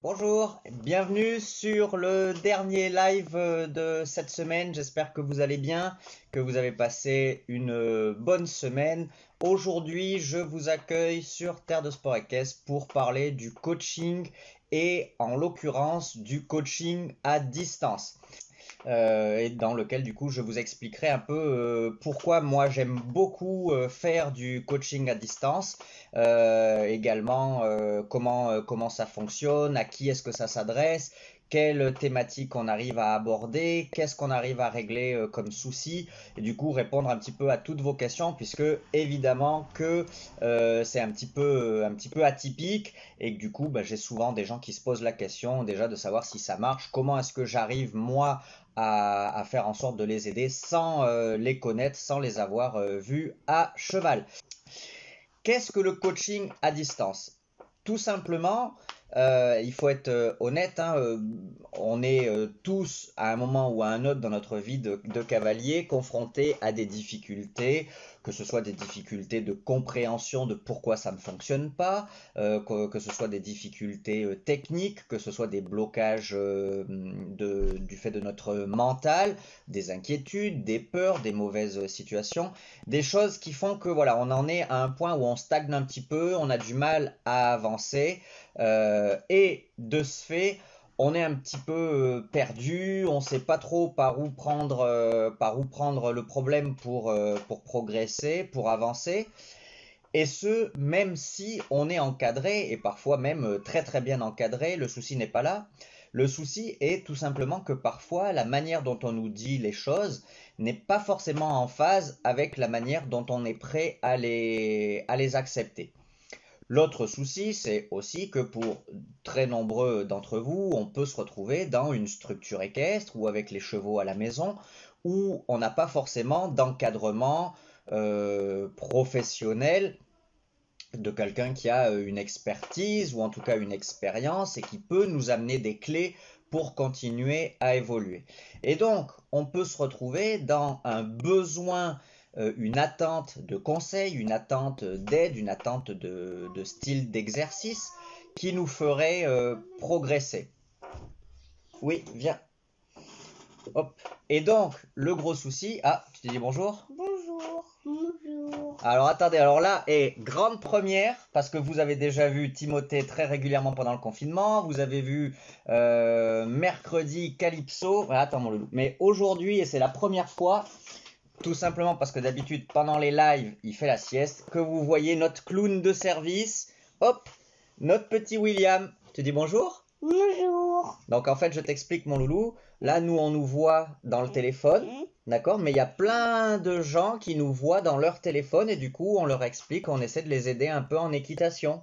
Bonjour, bienvenue sur le dernier live de cette semaine. J'espère que vous allez bien, que vous avez passé une bonne semaine. Aujourd'hui, je vous accueille sur Terre de Sport Équestre pour parler du coaching et en l'occurrence du coaching à distance. Et dans lequel du coup je vous expliquerai un peu pourquoi moi j'aime beaucoup faire du coaching à distance, également comment ça fonctionne, à qui est-ce que ça s'adresse, quelles thématiques on arrive à aborder, qu'est-ce qu'on arrive à régler comme souci, et du coup répondre un petit peu à toutes vos questions, puisque évidemment que c'est un petit peu atypique, et que du coup bah, j'ai souvent des gens qui se posent la question déjà de savoir si ça marche, comment est-ce que j'arrive moi à faire en sorte de les aider sans les connaître, sans les avoir vus à cheval. Qu'est-ce que le coaching à distance? Tout simplement, il faut être honnête, hein, on est tous à un moment ou à un autre dans notre vie de cavalier confrontés à des difficultés, que ce soit des difficultés de compréhension de pourquoi ça ne fonctionne pas, que ce soit des difficultés techniques, que ce soit des blocages du fait de notre mental, des inquiétudes, des peurs, des mauvaises situations, des choses qui font que voilà, on en est à un point où on stagne un petit peu, on a du mal à avancer, et de ce fait, on est un petit peu perdu, on ne sait pas trop par où prendre le problème pour progresser, pour avancer. Et ce, même si on est encadré, et parfois même très très bien encadré, le souci n'est pas là. Le souci est tout simplement que parfois la manière dont on nous dit les choses n'est pas forcément en phase avec la manière dont on est prêt à les accepter. L'autre souci, c'est aussi que pour très nombreux d'entre vous, on peut se retrouver dans une structure équestre ou avec les chevaux à la maison où on n'a pas forcément d'encadrement professionnel de quelqu'un qui a une expertise ou en tout cas une expérience et qui peut nous amener des clés pour continuer à évoluer. Et donc, on peut se retrouver dans un besoin, une attente de conseil, une attente d'aide, une attente de style d'exercice qui nous ferait progresser. Oui, viens. Hop. Et donc, le gros souci... Ah, tu te dis bonjour? Bonjour. Bonjour. Alors attendez, alors là est grande première, parce que vous avez déjà vu Timothée très régulièrement pendant le confinement, vous avez vu mercredi Calypso, ah, attends mon loulou, mais aujourd'hui, et c'est la première fois, tout simplement parce que d'habitude pendant les lives, il fait la sieste, que vous voyez notre clown de service, hop, notre petit William, tu dis bonjour? Bonjour. Donc en fait, je t'explique mon loulou, là nous on nous voit dans le téléphone, d'accord? Mais il y a plein de gens qui nous voient dans leur téléphone et du coup on leur explique, on essaie de les aider un peu en équitation.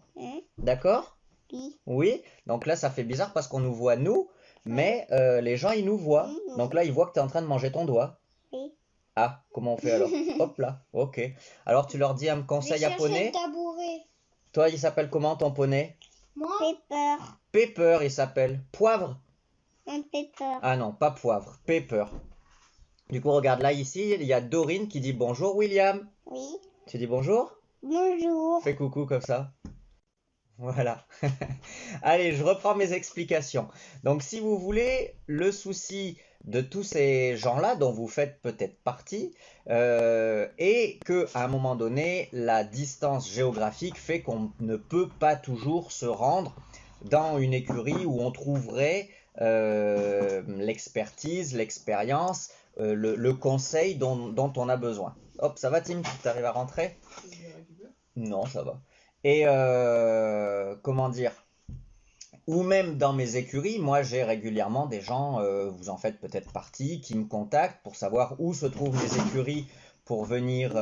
D'accord? Oui. Oui. Donc là ça fait bizarre parce qu'on nous voit nous, mais les gens ils nous voient. Donc là ils voient que tu es en train de manger ton doigt. Oui. Ah, comment on fait alors? Hop là, ok. Alors tu leur dis un conseil à poney? Tabouret. Toi il s'appelle comment ton poney? Moi Pepper. Pepper il s'appelle. Poivre? Un Pepper. Ah non, pas poivre, Pepper. Du coup, regarde là, ici, il y a Dorine qui dit bonjour William. Oui. Tu dis bonjour? Bonjour. Fais coucou comme ça. Voilà. Allez, je reprends mes explications. Donc, si vous voulez, le souci de tous ces gens-là, dont vous faites peut-être partie, est qu'à un moment donné, la distance géographique fait qu'on ne peut pas toujours se rendre dans une écurie où on trouverait l'expertise, l'expérience, le conseil dont on a besoin. Hop, ça va Tim? Tu arrives à rentrer? Non, ça va. Et comment dire? Ou même dans mes écuries, moi j'ai régulièrement des gens, vous en faites peut-être partie, qui me contactent pour savoir où se trouvent les écuries pour venir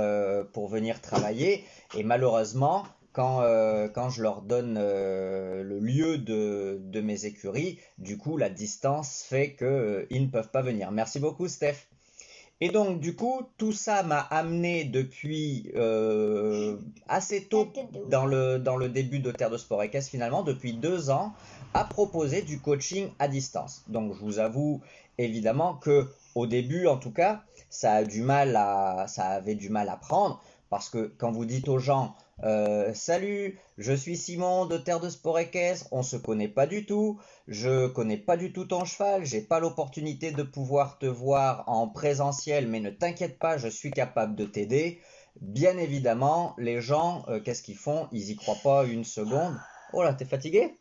travailler. Et malheureusement, quand je leur donne le lieu de mes écuries, du coup la distance fait qu'ils ne peuvent pas venir. Merci beaucoup Steph. Et donc, du coup, tout ça m'a amené depuis assez tôt dans le début de Terre de Sport Équestre, finalement, depuis 2 ans, à proposer du coaching à distance. Donc, je vous avoue évidemment que au début, en tout cas, ça avait du mal à prendre, parce que quand vous dites aux gens, Salut, je suis Simon de Terre de Sport Équestre, on se connaît pas du tout, je connais pas du tout ton cheval, j'ai pas l'opportunité de pouvoir te voir en présentiel, mais ne t'inquiète pas, je suis capable de t'aider. Bien évidemment, les gens, qu'est-ce qu'ils font? Ils y croient pas une seconde. Oh là, t'es fatigué?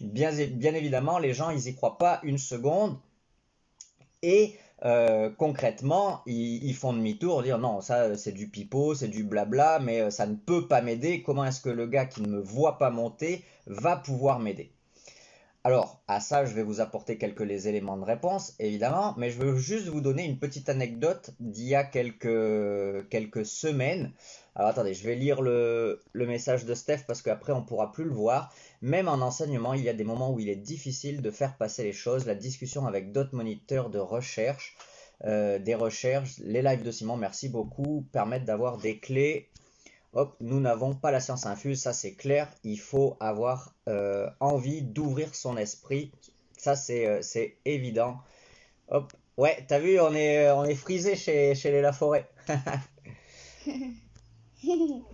Bien évidemment, les gens, ils y croient pas une seconde. Et concrètement, ils font demi-tour, dire non, ça c'est du pipeau, c'est du blabla, mais ça ne peut pas m'aider. Comment est-ce que le gars qui ne me voit pas monter va pouvoir m'aider? Alors, à ça, je vais vous apporter les éléments de réponse, évidemment, mais je veux juste vous donner une petite anecdote d'il y a quelques semaines. Alors, attendez, je vais lire le message de Steph parce qu'après, on pourra plus le voir. Même en enseignement, il y a des moments où il est difficile de faire passer les choses. La discussion avec d'autres moniteurs de recherche, des recherches, les lives de Simon, merci beaucoup, permettent d'avoir des clés. Hop, nous n'avons pas la science infuse, ça c'est clair, il faut avoir envie d'ouvrir son esprit, ça c'est évident. Hop, ouais, t'as vu, on est frisé chez les Laforêt.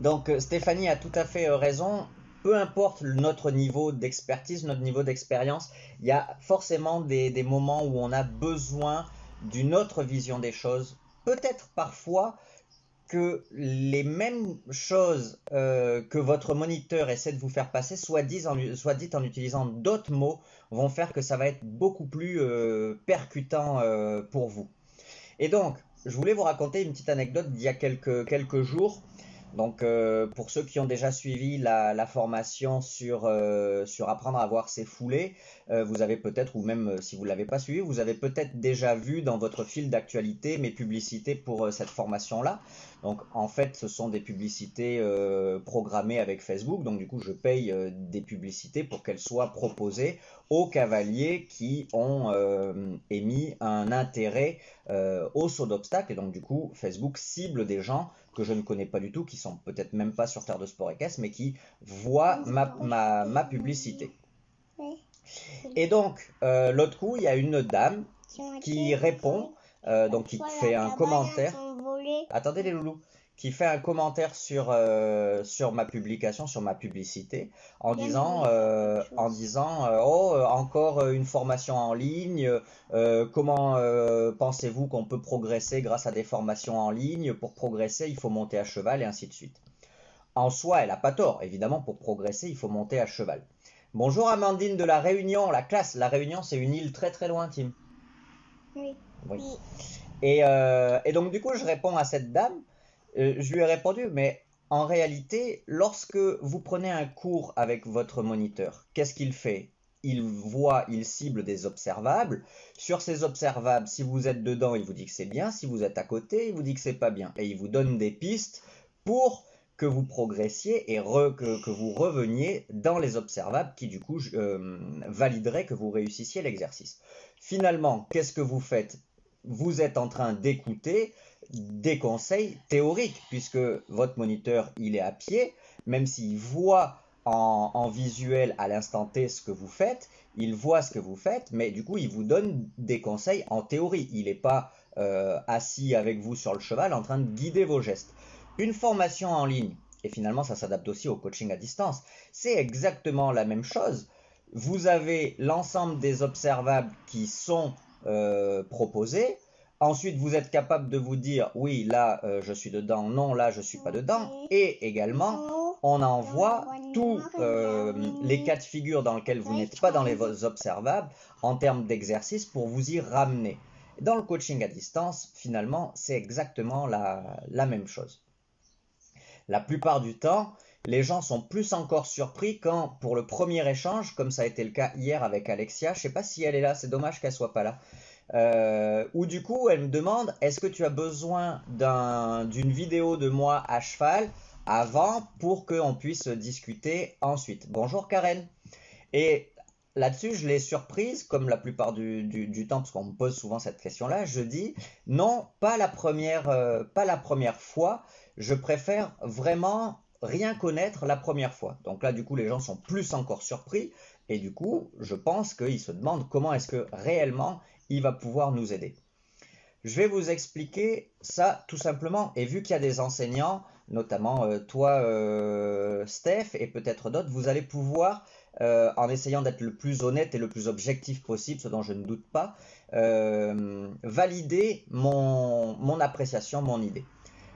Donc Stéphanie a tout à fait raison, peu importe notre niveau d'expertise, notre niveau d'expérience, il y a forcément des moments où on a besoin d'une autre vision des choses, peut-être parfois que les mêmes choses que votre moniteur essaie de vous faire passer, soit dites en utilisant d'autres mots, vont faire que ça va être beaucoup plus percutant pour vous. Et donc, je voulais vous raconter une petite anecdote d'il y a quelques jours. Donc, pour ceux qui ont déjà suivi la formation sur apprendre à voir ses foulées, vous avez peut-être, ou même si vous ne l'avez pas suivi, vous avez peut-être déjà vu dans votre fil d'actualité mes publicités pour cette formation-là. Donc, en fait, ce sont des publicités programmées avec Facebook. Donc, du coup, je paye des publicités pour qu'elles soient proposées aux cavaliers qui ont émis un intérêt au saut d'obstacle. Et donc, du coup, Facebook cible des gens que je ne connais pas du tout, qui sont peut-être même pas sur Terre de Sport Équestre, mais qui voient ma publicité. Et donc, l'autre coup, il y a une dame qui répond, donc qui fait un commentaire. Attendez les loulous. Qui fait un commentaire sur ma publication, sur ma publicité, en disant oh, encore une formation en ligne, comment pensez-vous qu'on peut progresser grâce à des formations en ligne? Pour progresser, il faut monter à cheval et ainsi de suite. En soi, elle n'a pas tort, évidemment, pour progresser, il faut monter à cheval. Bonjour Amandine de La Réunion, la classe. La Réunion, c'est une île très très loin, Tim. Oui. Et donc du coup, je réponds à cette dame. Je lui ai répondu, mais en réalité, lorsque vous prenez un cours avec votre moniteur, qu'est-ce qu'il fait? Il cible des observables. Sur ces observables, si vous êtes dedans, il vous dit que c'est bien. Si vous êtes à côté, il vous dit que c'est pas bien. Et il vous donne des pistes pour que vous progressiez et que vous reveniez dans les observables qui du coup valideraient que vous réussissiez l'exercice. Finalement, qu'est-ce que vous faites? Vous êtes en train d'écouter des conseils théoriques, puisque votre moniteur, il est à pied, même s'il voit en visuel à l'instant T ce que vous faites, il voit ce que vous faites, mais du coup, il vous donne des conseils en théorie. Il n'est pas assis avec vous sur le cheval en train de guider vos gestes. Une formation en ligne, et finalement, ça s'adapte aussi au coaching à distance, c'est exactement la même chose. Vous avez l'ensemble des observables qui sont proposés. Ensuite, vous êtes capable de vous dire oui, là je suis dedans, non, là je suis pas dedans. Et également, on envoie tous les cas de figure dans lesquels vous n'êtes pas dans les observables en termes d'exercice pour vous y ramener. Dans le coaching à distance, finalement, c'est exactement la même chose. La plupart du temps, les gens sont plus encore surpris quand, pour le premier échange, comme ça a été le cas hier avec Alexia, je ne sais pas si elle est là, c'est dommage qu'elle ne soit pas là, où du coup elle me demande, est-ce que tu as besoin d'une vidéo de moi à cheval avant pour qu'on puisse discuter ensuite? Bonjour Karen. Et là-dessus, je l'ai surprise, comme la plupart du temps, parce qu'on me pose souvent cette question-là, je dis non, pas la première fois, je préfère vraiment rien connaître la première fois. Donc là, du coup, les gens sont plus encore surpris, et du coup, je pense qu'ils se demandent comment est-ce que réellement il va pouvoir nous aider. Je vais vous expliquer ça tout simplement, et vu qu'il y a des enseignants, notamment toi, Steph, et peut-être d'autres, vous allez pouvoir, en essayant d'être le plus honnête et le plus objectif possible, ce dont je ne doute pas, valider mon appréciation, mon idée.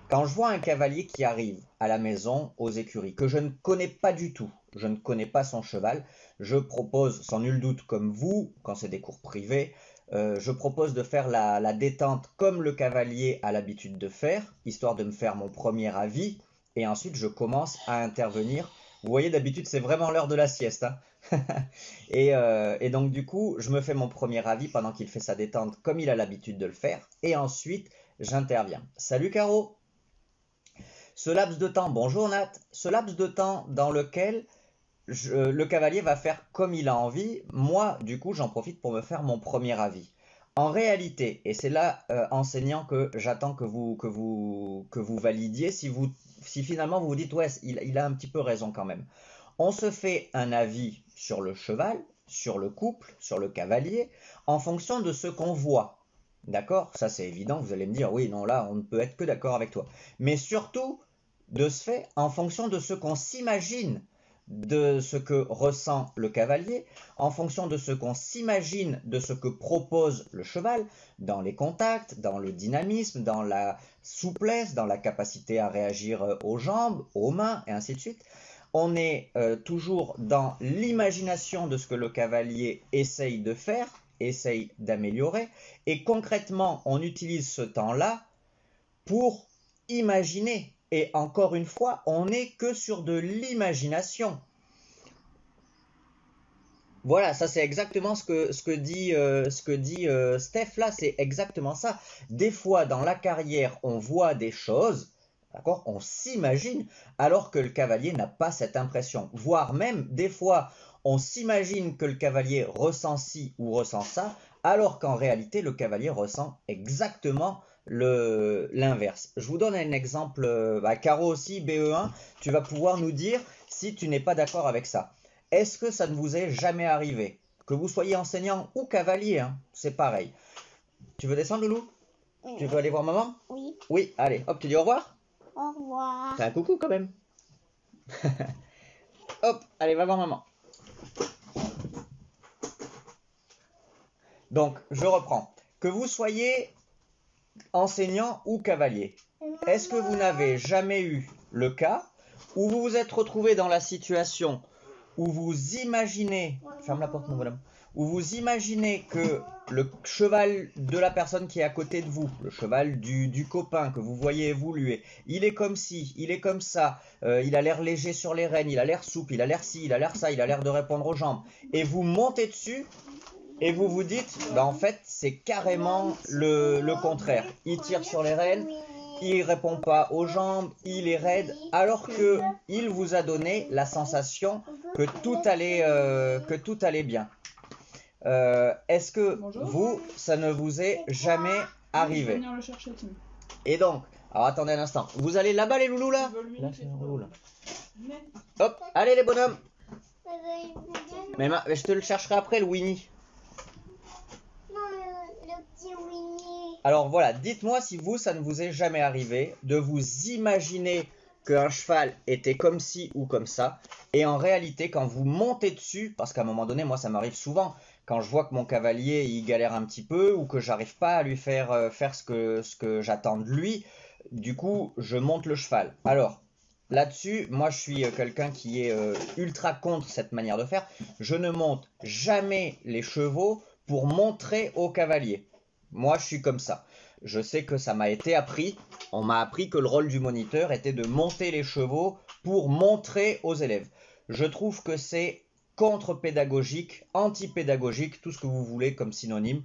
Quand je vois un cavalier qui arrive à la maison, aux écuries, que je ne connais pas du tout, je ne connais pas son cheval, je propose, sans nul doute comme vous, quand c'est des cours privés, je propose de faire la détente comme le cavalier a l'habitude de faire, histoire de me faire mon premier avis, et ensuite je commence à intervenir. Vous voyez, d'habitude c'est vraiment l'heure de la sieste, hein. Et donc du coup, je me fais mon premier avis pendant qu'il fait sa détente comme il a l'habitude de le faire, et ensuite j'interviens. Salut Caro! Ce laps de temps, bonjour Nat, ce laps de temps dans lequel le cavalier va faire comme il a envie, moi du coup j'en profite pour me faire mon premier avis. En réalité, et c'est là enseignant que j'attends que vous validiez, si finalement vous vous dites ouais il a un petit peu raison quand même. On se fait un avis sur le cheval, sur le couple, sur le cavalier, en fonction de ce qu'on voit. D'accord? Ça c'est évident, vous allez me dire oui non là on ne peut être que d'accord avec toi. Mais surtout de ce fait en fonction de ce qu'on s'imagine, de ce que ressent le cavalier, en fonction de ce qu'on s'imagine de ce que propose le cheval, dans les contacts, dans le dynamisme, dans la souplesse, dans la capacité à réagir aux jambes, aux mains et ainsi de suite. On est toujours dans l'imagination de ce que le cavalier essaye de faire, essaye d'améliorer, et concrètement on utilise ce temps-là pour imaginer. Et encore une fois, on n'est que sur de l'imagination. Voilà, ça c'est exactement ce que dit Steph là, c'est exactement ça. Des fois dans la carrière, on voit des choses, d'accord, on s'imagine, alors que le cavalier n'a pas cette impression. Voire même, des fois, on s'imagine que le cavalier ressent ci ou ressent ça, alors qu'en réalité, le cavalier ressent exactement l'inverse. Je vous donne un exemple, Caro aussi, BE1, tu vas pouvoir nous dire si tu n'es pas d'accord avec ça. Est-ce que ça ne vous est jamais arrivé? Que vous soyez enseignant ou cavalier, hein, c'est pareil. Tu veux descendre, Loulou? Oui. Tu veux aller voir maman? Oui. Oui, allez, hop, tu dis au revoir? Au revoir. Fais un coucou quand même. Hop, allez, va voir maman. Donc, je reprends. Que vous soyez enseignant ou cavalier, est-ce que vous n'avez jamais eu le cas où vous vous êtes retrouvé dans la situation où vous imaginez, ferme la porte mon bonhomme, où vous imaginez que le cheval de la personne qui est à côté de vous, le cheval du copain que vous voyez évoluer, il est comme ci, il est comme ça, il a l'air léger sur les rênes, il a l'air souple, il a l'air ci, il a l'air ça, il a l'air de répondre aux jambes, et vous montez dessus et vous vous dites, bah en fait c'est carrément le contraire, il tire sur les rênes, il répond pas aux jambes, il est raide, alors que il vous a donné la sensation que tout allait bien. Est-ce que vous, ça ne vous est jamais arrivé? Et donc, alors attendez un instant, vous allez là-bas les loulous là? Là c'est un loulou là. Hop, allez les bonhommes. Mais je te le chercherai après le Winnie. Alors voilà, dites-moi si vous, ça ne vous est jamais arrivé de vous imaginer qu'un cheval était comme ci ou comme ça, et en réalité, quand vous montez dessus, parce qu'à un moment donné, moi ça m'arrive souvent, quand je vois que mon cavalier il galère un petit peu, ou que j'arrive pas à lui faire faire ce que j'attends de lui, du coup, je monte le cheval. Alors, là-dessus, moi je suis quelqu'un qui est ultra contre cette manière de faire. Je ne monte jamais les chevaux pour montrer au cavalier. Moi, je suis comme ça. Je sais que ça m'a été appris. On m'a appris que le rôle du moniteur était de monter les chevaux pour montrer aux élèves. Je trouve que c'est contre-pédagogique, anti-pédagogique, tout ce que vous voulez comme synonyme,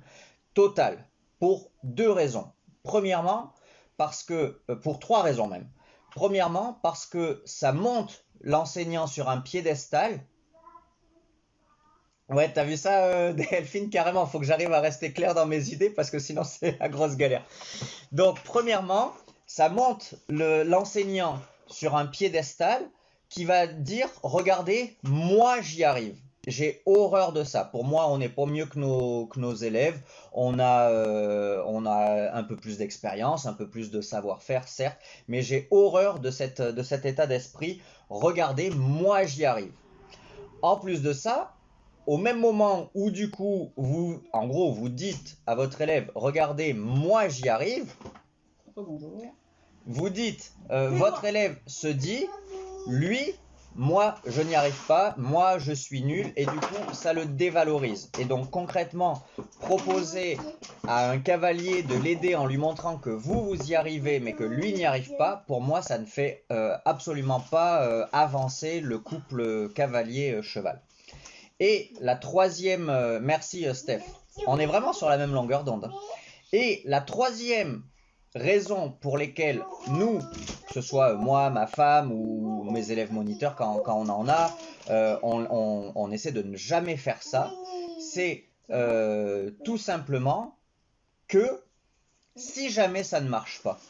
total, pour deux raisons. Premièrement, parce que, pour trois raisons même. Premièrement, parce que ça monte l'enseignant sur un piédestal. Ouais, t'as vu ça, Delphine, carrément, faut que j'arrive à rester clair dans mes idées parce que sinon c'est la grosse galère. Donc, premièrement, ça monte l'enseignant sur un piédestal qui va dire, regardez, moi j'y arrive. j'ai horreur de ça. Pour moi, on n'est pas mieux que nos élèves. On a un peu plus d'expérience, un peu plus de savoir-faire, certes, mais j'ai horreur de cet état d'esprit. Regardez, moi, j'y arrive. En plus de ça, au même moment où du coup, en gros, vous dites à votre élève, regardez, moi, j'y arrive, Bonjour. vous dites, votre élève se dit, lui, moi, je n'y arrive pas, moi, je suis nul, et du coup, ça le dévalorise. Et donc, concrètement, proposer à un cavalier de l'aider en lui montrant que vous y arrivez, mais que lui n'y arrive pas, pour moi, ça ne fait absolument pas avancer le couple cavalier-cheval. Et la troisième, merci Steph, on est vraiment sur la même longueur d'onde. Et la troisième raison pour lesquelles nous, que ce soit moi, ma femme ou mes élèves moniteurs quand on en a, on essaie de ne jamais faire ça, c'est tout simplement que si jamais ça ne marche pas,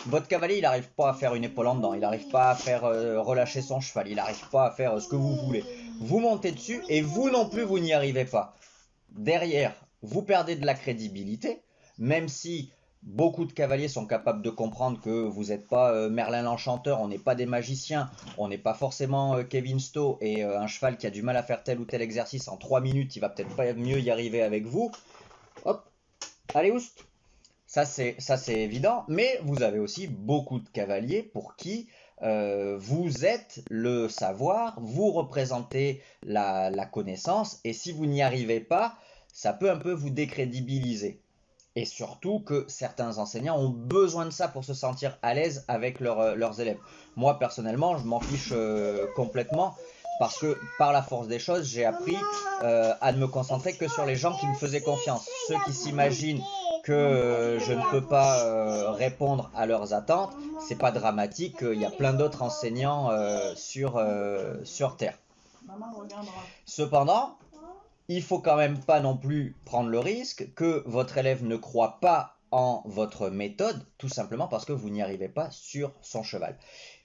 votre cavalier il n'arrive pas à faire une épaule en dedans, il n'arrive pas à faire relâcher son cheval, il n'arrive pas à faire ce que vous voulez. Vous montez dessus et vous non plus vous n'y arrivez pas. Derrière, vous perdez de la crédibilité, même si beaucoup de cavaliers sont capables de comprendre que vous n'êtes pas Merlin l'Enchanteur, on n'est pas des magiciens, on n'est pas forcément Kevin Stowe et un cheval qui a du mal à faire tel ou tel exercice en 3 minutes, il va peut-être pas mieux y arriver avec vous. Hop, allez oust. Ça c'est évident, mais vous avez aussi beaucoup de cavaliers pour qui vous êtes le savoir, vous représentez la connaissance, et si vous n'y arrivez pas, ça peut un peu vous décrédibiliser. Et surtout que certains enseignants ont besoin de ça pour se sentir à l'aise avec leurs élèves. Moi personnellement, je m'en fiche complètement, parce que par la force des choses, j'ai appris à ne me concentrer que sur les gens qui me faisaient confiance. Ceux qui s'imaginent que je ne peux pas répondre à leurs attentes, c'est pas dramatique, il y a plein d'autres enseignants sur Terre. Cependant, il faut quand même pas non plus prendre le risque que votre élève ne croit pas en votre méthode, tout simplement parce que vous n'y arrivez pas sur son cheval.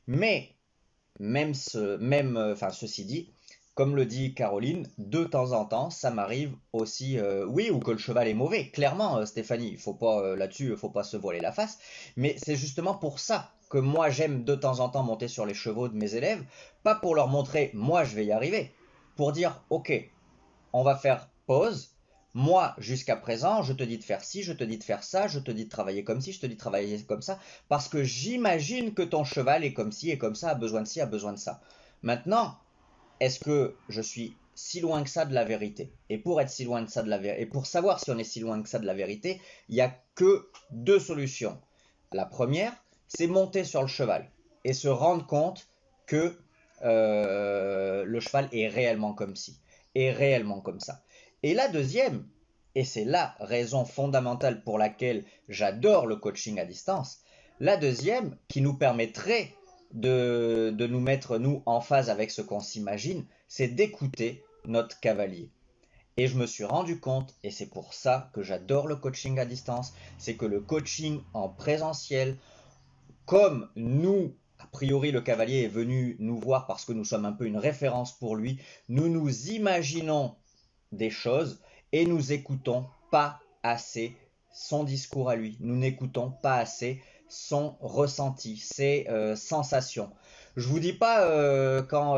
Mais, ceci dit, comme le dit Caroline, de temps en temps, ça m'arrive aussi, oui, ou que le cheval est mauvais, clairement, Stéphanie, il faut pas, là-dessus, il faut pas se voiler la face, mais c'est justement pour ça que moi j'aime de temps en temps monter sur les chevaux de mes élèves, pas pour leur montrer, moi je vais y arriver, pour dire, ok, on va faire pause, moi jusqu'à présent, je te dis de faire ci, je te dis de faire ça, je te dis de travailler comme ci, je te dis de travailler comme ça, parce que j'imagine que ton cheval est comme ci et comme ça, a besoin de ci, a besoin de ça. Maintenant, est-ce que je suis si loin que ça de la vérité? Et pour être si loin de ça de la vérité, et pour savoir si on est si loin que ça de la vérité, il n'y a que deux solutions. La première, c'est monter sur le cheval et se rendre compte que le cheval est réellement comme ci, est réellement comme ça. Et la deuxième, et c'est la raison fondamentale pour laquelle j'adore le coaching à distance, la deuxième qui nous permettrait de nous mettre, nous, en phase avec ce qu'on s'imagine, c'est d'écouter notre cavalier. Et je me suis rendu compte, et c'est pour ça que j'adore le coaching à distance, c'est que le coaching en présentiel, comme nous, a priori le cavalier est venu nous voir parce que nous sommes un peu une référence pour lui, nous nous imaginons des choses et nous écoutons pas assez son discours à lui, nous n'écoutons pas assez son ressenti, ses sensations. Je vous dis pas quand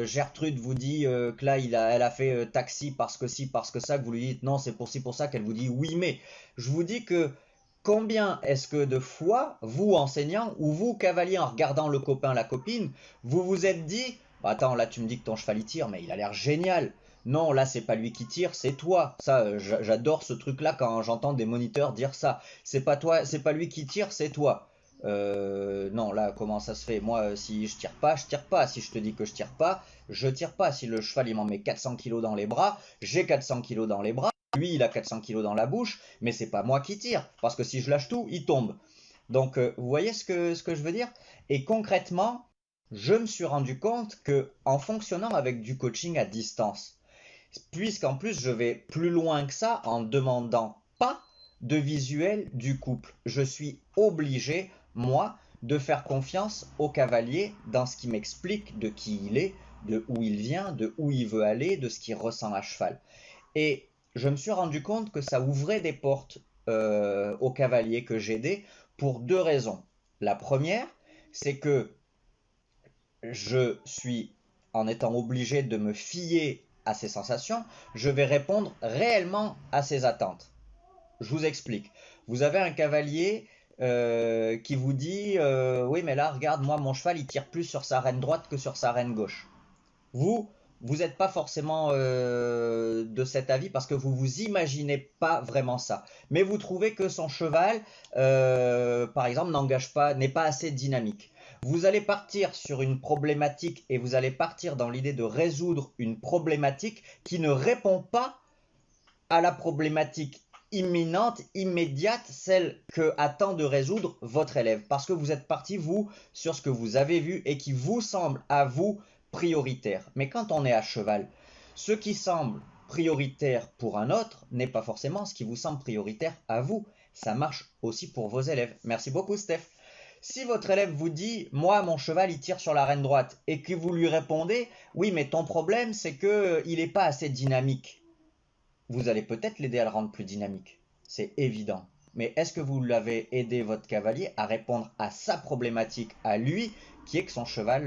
Gertrude vous dit que là elle a fait taxi parce que si, parce que ça, que vous lui dites non, c'est pour ci, pour ça, qu'elle vous dit oui, mais je vous dis que combien est-ce que de fois, vous enseignant ou vous cavalier en regardant le copain, la copine, vous vous êtes dit bah, attends, là tu me dis que ton cheval il tire, mais il a l'air génial. Non, là c'est pas lui qui tire, c'est toi. Ça, j'adore ce truc-là quand j'entends des moniteurs dire ça. C'est pas toi, c'est pas lui qui tire, c'est toi. Non, là comment ça se fait? Moi, si je tire pas, je tire pas. Si je te dis que je tire pas, je tire pas. Si le cheval il m'en met 400 kg dans les bras, j'ai 400 kg dans les bras. Lui, il a 400 kg dans la bouche, mais c'est pas moi qui tire, parce que si je lâche tout, il tombe. Donc, vous voyez ce que je veux dire? Et concrètement, je me suis rendu compte que en fonctionnant avec du coaching à distance, puisqu'en plus je vais plus loin que ça en demandant pas de visuel du couple. Je suis obligé, moi, de faire confiance au cavalier dans ce qui m'explique de qui il est, de où il vient, de où il veut aller, de ce qu'il ressent à cheval. Et je me suis rendu compte que ça ouvrait des portes aux cavaliers que j'aidais pour deux raisons. La première, c'est que je suis, en étant obligé de me fier à ses sensations, je vais répondre réellement à ses attentes. Je vous explique. Vous avez un cavalier qui vous dit oui, mais là, regarde, moi, mon cheval, il tire plus sur sa reine droite que sur sa reine gauche. Vous, vous n'êtes pas forcément de cet avis parce que vous vous imaginez pas vraiment ça. Mais vous trouvez que son cheval, par exemple, n'est pas assez dynamique. Vous allez partir sur une problématique et vous allez partir dans l'idée de résoudre une problématique qui ne répond pas à la problématique imminente, immédiate, celle que attend de résoudre votre élève. Parce que vous êtes parti, vous, sur ce que vous avez vu et qui vous semble à vous prioritaire. Mais quand on est à cheval, ce qui semble prioritaire pour un autre n'est pas forcément ce qui vous semble prioritaire à vous. Ça marche aussi pour vos élèves. Merci beaucoup, Steph. Si votre élève vous dit « Moi, mon cheval, il tire sur la reine droite » et que vous lui répondez « Oui, mais ton problème, c'est qu'il n'est pas assez dynamique. » Vous allez peut-être l'aider à le rendre plus dynamique. C'est évident. Mais est-ce que vous l'avez aidé, votre cavalier, à répondre à sa problématique, à lui, qui est que son cheval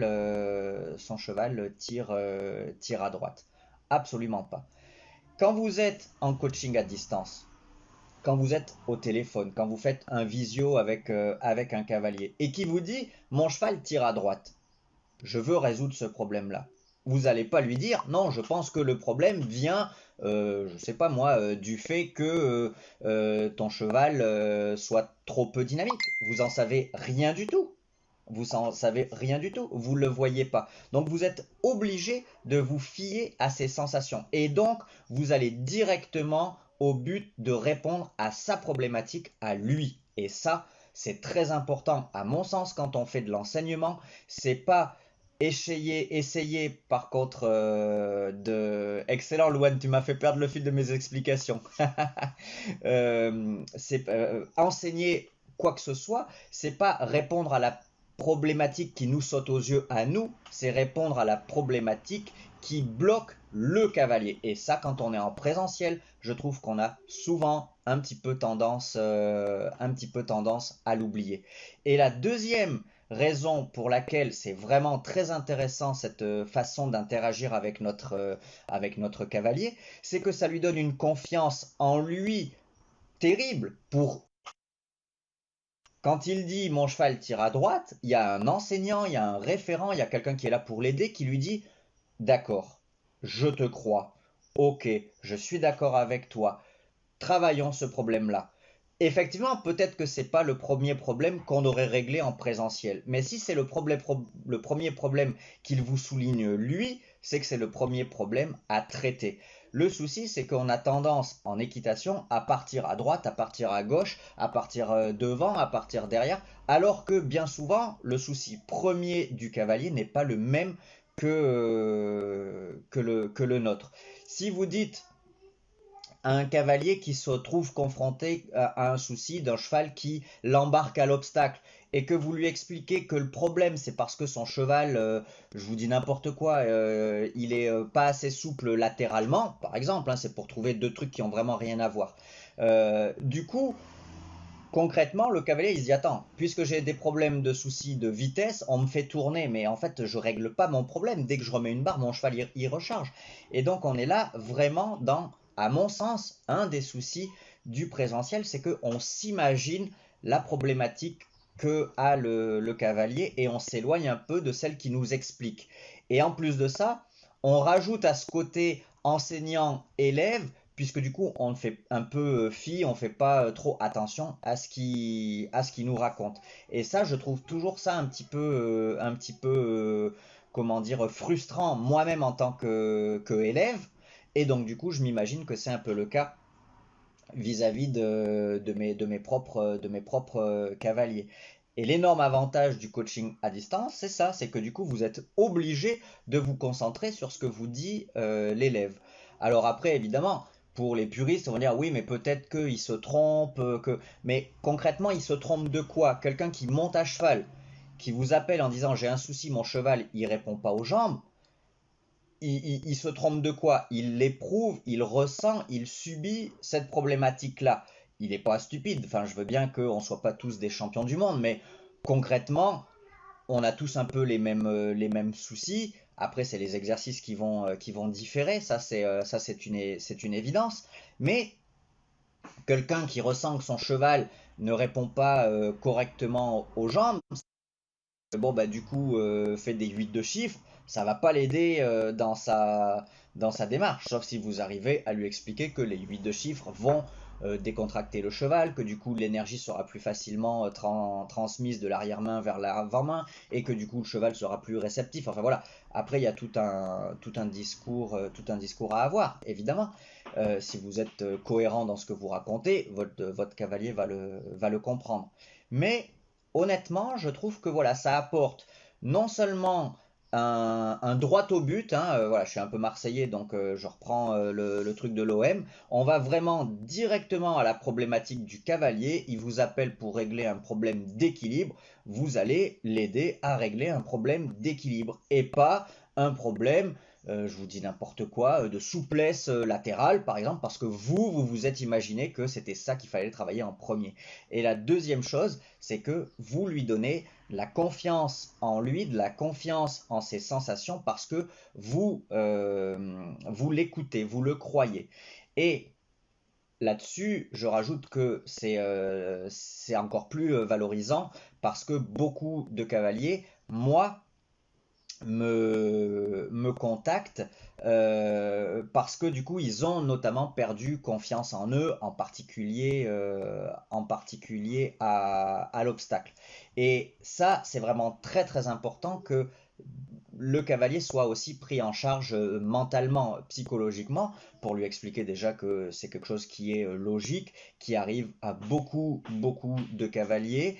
tire à droite? Absolument pas. Quand vous êtes en coaching à distance, quand vous êtes au téléphone, quand vous faites un visio avec un cavalier, et qui vous dit « Mon cheval tire à droite », je veux résoudre ce problème-là. Vous n'allez pas lui dire « Non, je pense que le problème vient, je sais pas moi, du fait que ton cheval soit trop peu dynamique. » Vous en savez rien du tout. Vous en savez rien du tout. Vous ne le voyez pas. Donc vous êtes obligé de vous fier à ses sensations. Et donc, vous allez directement au but de répondre à sa problématique, à lui. Et ça, c'est très important, à mon sens, quand on fait de l'enseignement. C'est pas essayer par contre de... Excellent, Louane, tu m'as fait perdre le fil de mes explications. C'est enseigner quoi que ce soit, c'est pas répondre à la problématique qui nous saute aux yeux à nous, c'est répondre à la problématique qui bloque le cavalier. Et ça, quand on est en présentiel, je trouve qu'on a souvent un petit peu tendance à l'oublier. Et la deuxième raison pour laquelle c'est vraiment très intéressant cette façon d'interagir avec notre cavalier, c'est que ça lui donne une confiance en lui terrible pour... Quand il dit mon cheval tire à droite, il y a un enseignant, il y a un référent, il y a quelqu'un qui est là pour l'aider qui lui dit d'accord, je te crois, ok, je suis d'accord avec toi, travaillons ce problème-là. Effectivement, peut-être que c'est pas le premier problème qu'on aurait réglé en présentiel, mais si c'est le premier problème qu'il vous souligne lui, c'est que c'est le premier problème à traiter. Le souci, c'est qu'on a tendance en équitation à partir à droite, à partir à gauche, à partir devant, à partir derrière, alors que bien souvent, le souci premier du cavalier n'est pas le même que le nôtre. Si vous dites à un cavalier qui se trouve confronté à un souci d'un cheval qui l'embarque à l'obstacle et que vous lui expliquez que le problème c'est parce que son cheval, je vous dis n'importe quoi, il est pas assez souple latéralement, par exemple, hein, c'est pour trouver deux trucs qui ont vraiment rien à voir. Du coup, concrètement, le cavalier il se dit attends, puisque j'ai des problèmes de soucis de vitesse, on me fait tourner, mais en fait je règle pas mon problème. Dès que je remets une barre, mon cheval il recharge. Et donc on est là vraiment dans, à mon sens, un des soucis du présentiel, c'est qu'on s'imagine la problématique que a le cavalier et on s'éloigne un peu de celle qui nous explique. Et en plus de ça, on rajoute à ce côté enseignant-élève, puisque du coup on fait un peu fi, on fait pas trop attention à ce qui nous raconte. Et ça, je trouve toujours ça comment dire, frustrant moi-même en tant que élève. Et donc du coup, je m'imagine que c'est un peu le cas vis-à-vis de mes propres cavaliers. Et l'énorme avantage du coaching à distance, c'est ça, c'est que du coup, vous êtes obligé de vous concentrer sur ce que vous dit l'élève. Alors après, évidemment, pour les puristes, on va dire oui, mais peut-être qu'il se trompe, mais concrètement, il se trompe de quoi? Quelqu'un qui monte à cheval, qui vous appelle en disant j'ai un souci, mon cheval, il répond pas aux jambes. il se trompe de quoi? Il l'éprouve, il ressent, il subit cette problématique-là. Il n'est pas stupide. Enfin, je veux bien qu'on ne soit pas tous des champions du monde, mais concrètement, on a tous un peu les mêmes soucis. Après, c'est les exercices qui vont différer. Ça, c'est une évidence. Mais quelqu'un qui ressent que son cheval ne répond pas correctement aux jambes, bon, bah, du coup, fait des 8 de chiffres, ça va pas l'aider dans sa démarche. Sauf si vous arrivez à lui expliquer que les 8 de chiffres vont décontracter le cheval, que du coup l'énergie sera plus facilement transmise de l'arrière-main vers l'avant-main, et que du coup le cheval sera plus réceptif. Enfin voilà. Après, il y a tout un discours à avoir, évidemment. Si vous êtes cohérent dans ce que vous racontez, votre cavalier va le comprendre. Mais honnêtement, je trouve que voilà, ça apporte non seulement un droit au but, hein, voilà, je suis un peu marseillais, donc je reprends le truc de l'OM. On va vraiment directement à la problématique du cavalier. Il vous appelle pour régler un problème d'équilibre. Vous allez l'aider à régler un problème d'équilibre et pas un problème, je vous dis n'importe quoi, de souplesse latérale par exemple, parce que vous vous êtes imaginé que c'était ça qu'il fallait travailler en premier. Et la deuxième chose, c'est que vous lui donnez la confiance en lui, de la confiance en ses sensations, parce que vous l'écoutez, vous le croyez. Et là-dessus, je rajoute que c'est encore plus valorisant, parce que beaucoup de cavaliers, moi, me contactent parce que du coup ils ont notamment perdu confiance en eux, en particulier à l'obstacle. Et ça, c'est vraiment très très important que le cavalier soit aussi pris en charge mentalement, psychologiquement, pour lui expliquer déjà que c'est quelque chose qui est logique, qui arrive à beaucoup de cavaliers.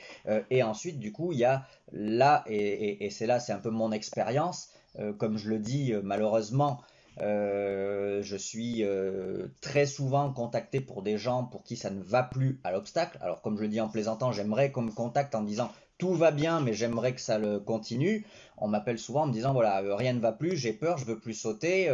Et ensuite, du coup, il y a là, et c'est là, c'est un peu mon expérience, comme je le dis, malheureusement, je suis très souvent contacté pour des gens pour qui ça ne va plus à l'obstacle. Alors, comme je le dis en plaisantant, j'aimerais qu'on me contacte en me disant tout va bien, mais j'aimerais que ça le continue. On m'appelle souvent en me disant voilà, rien ne va plus, j'ai peur, je veux plus sauter,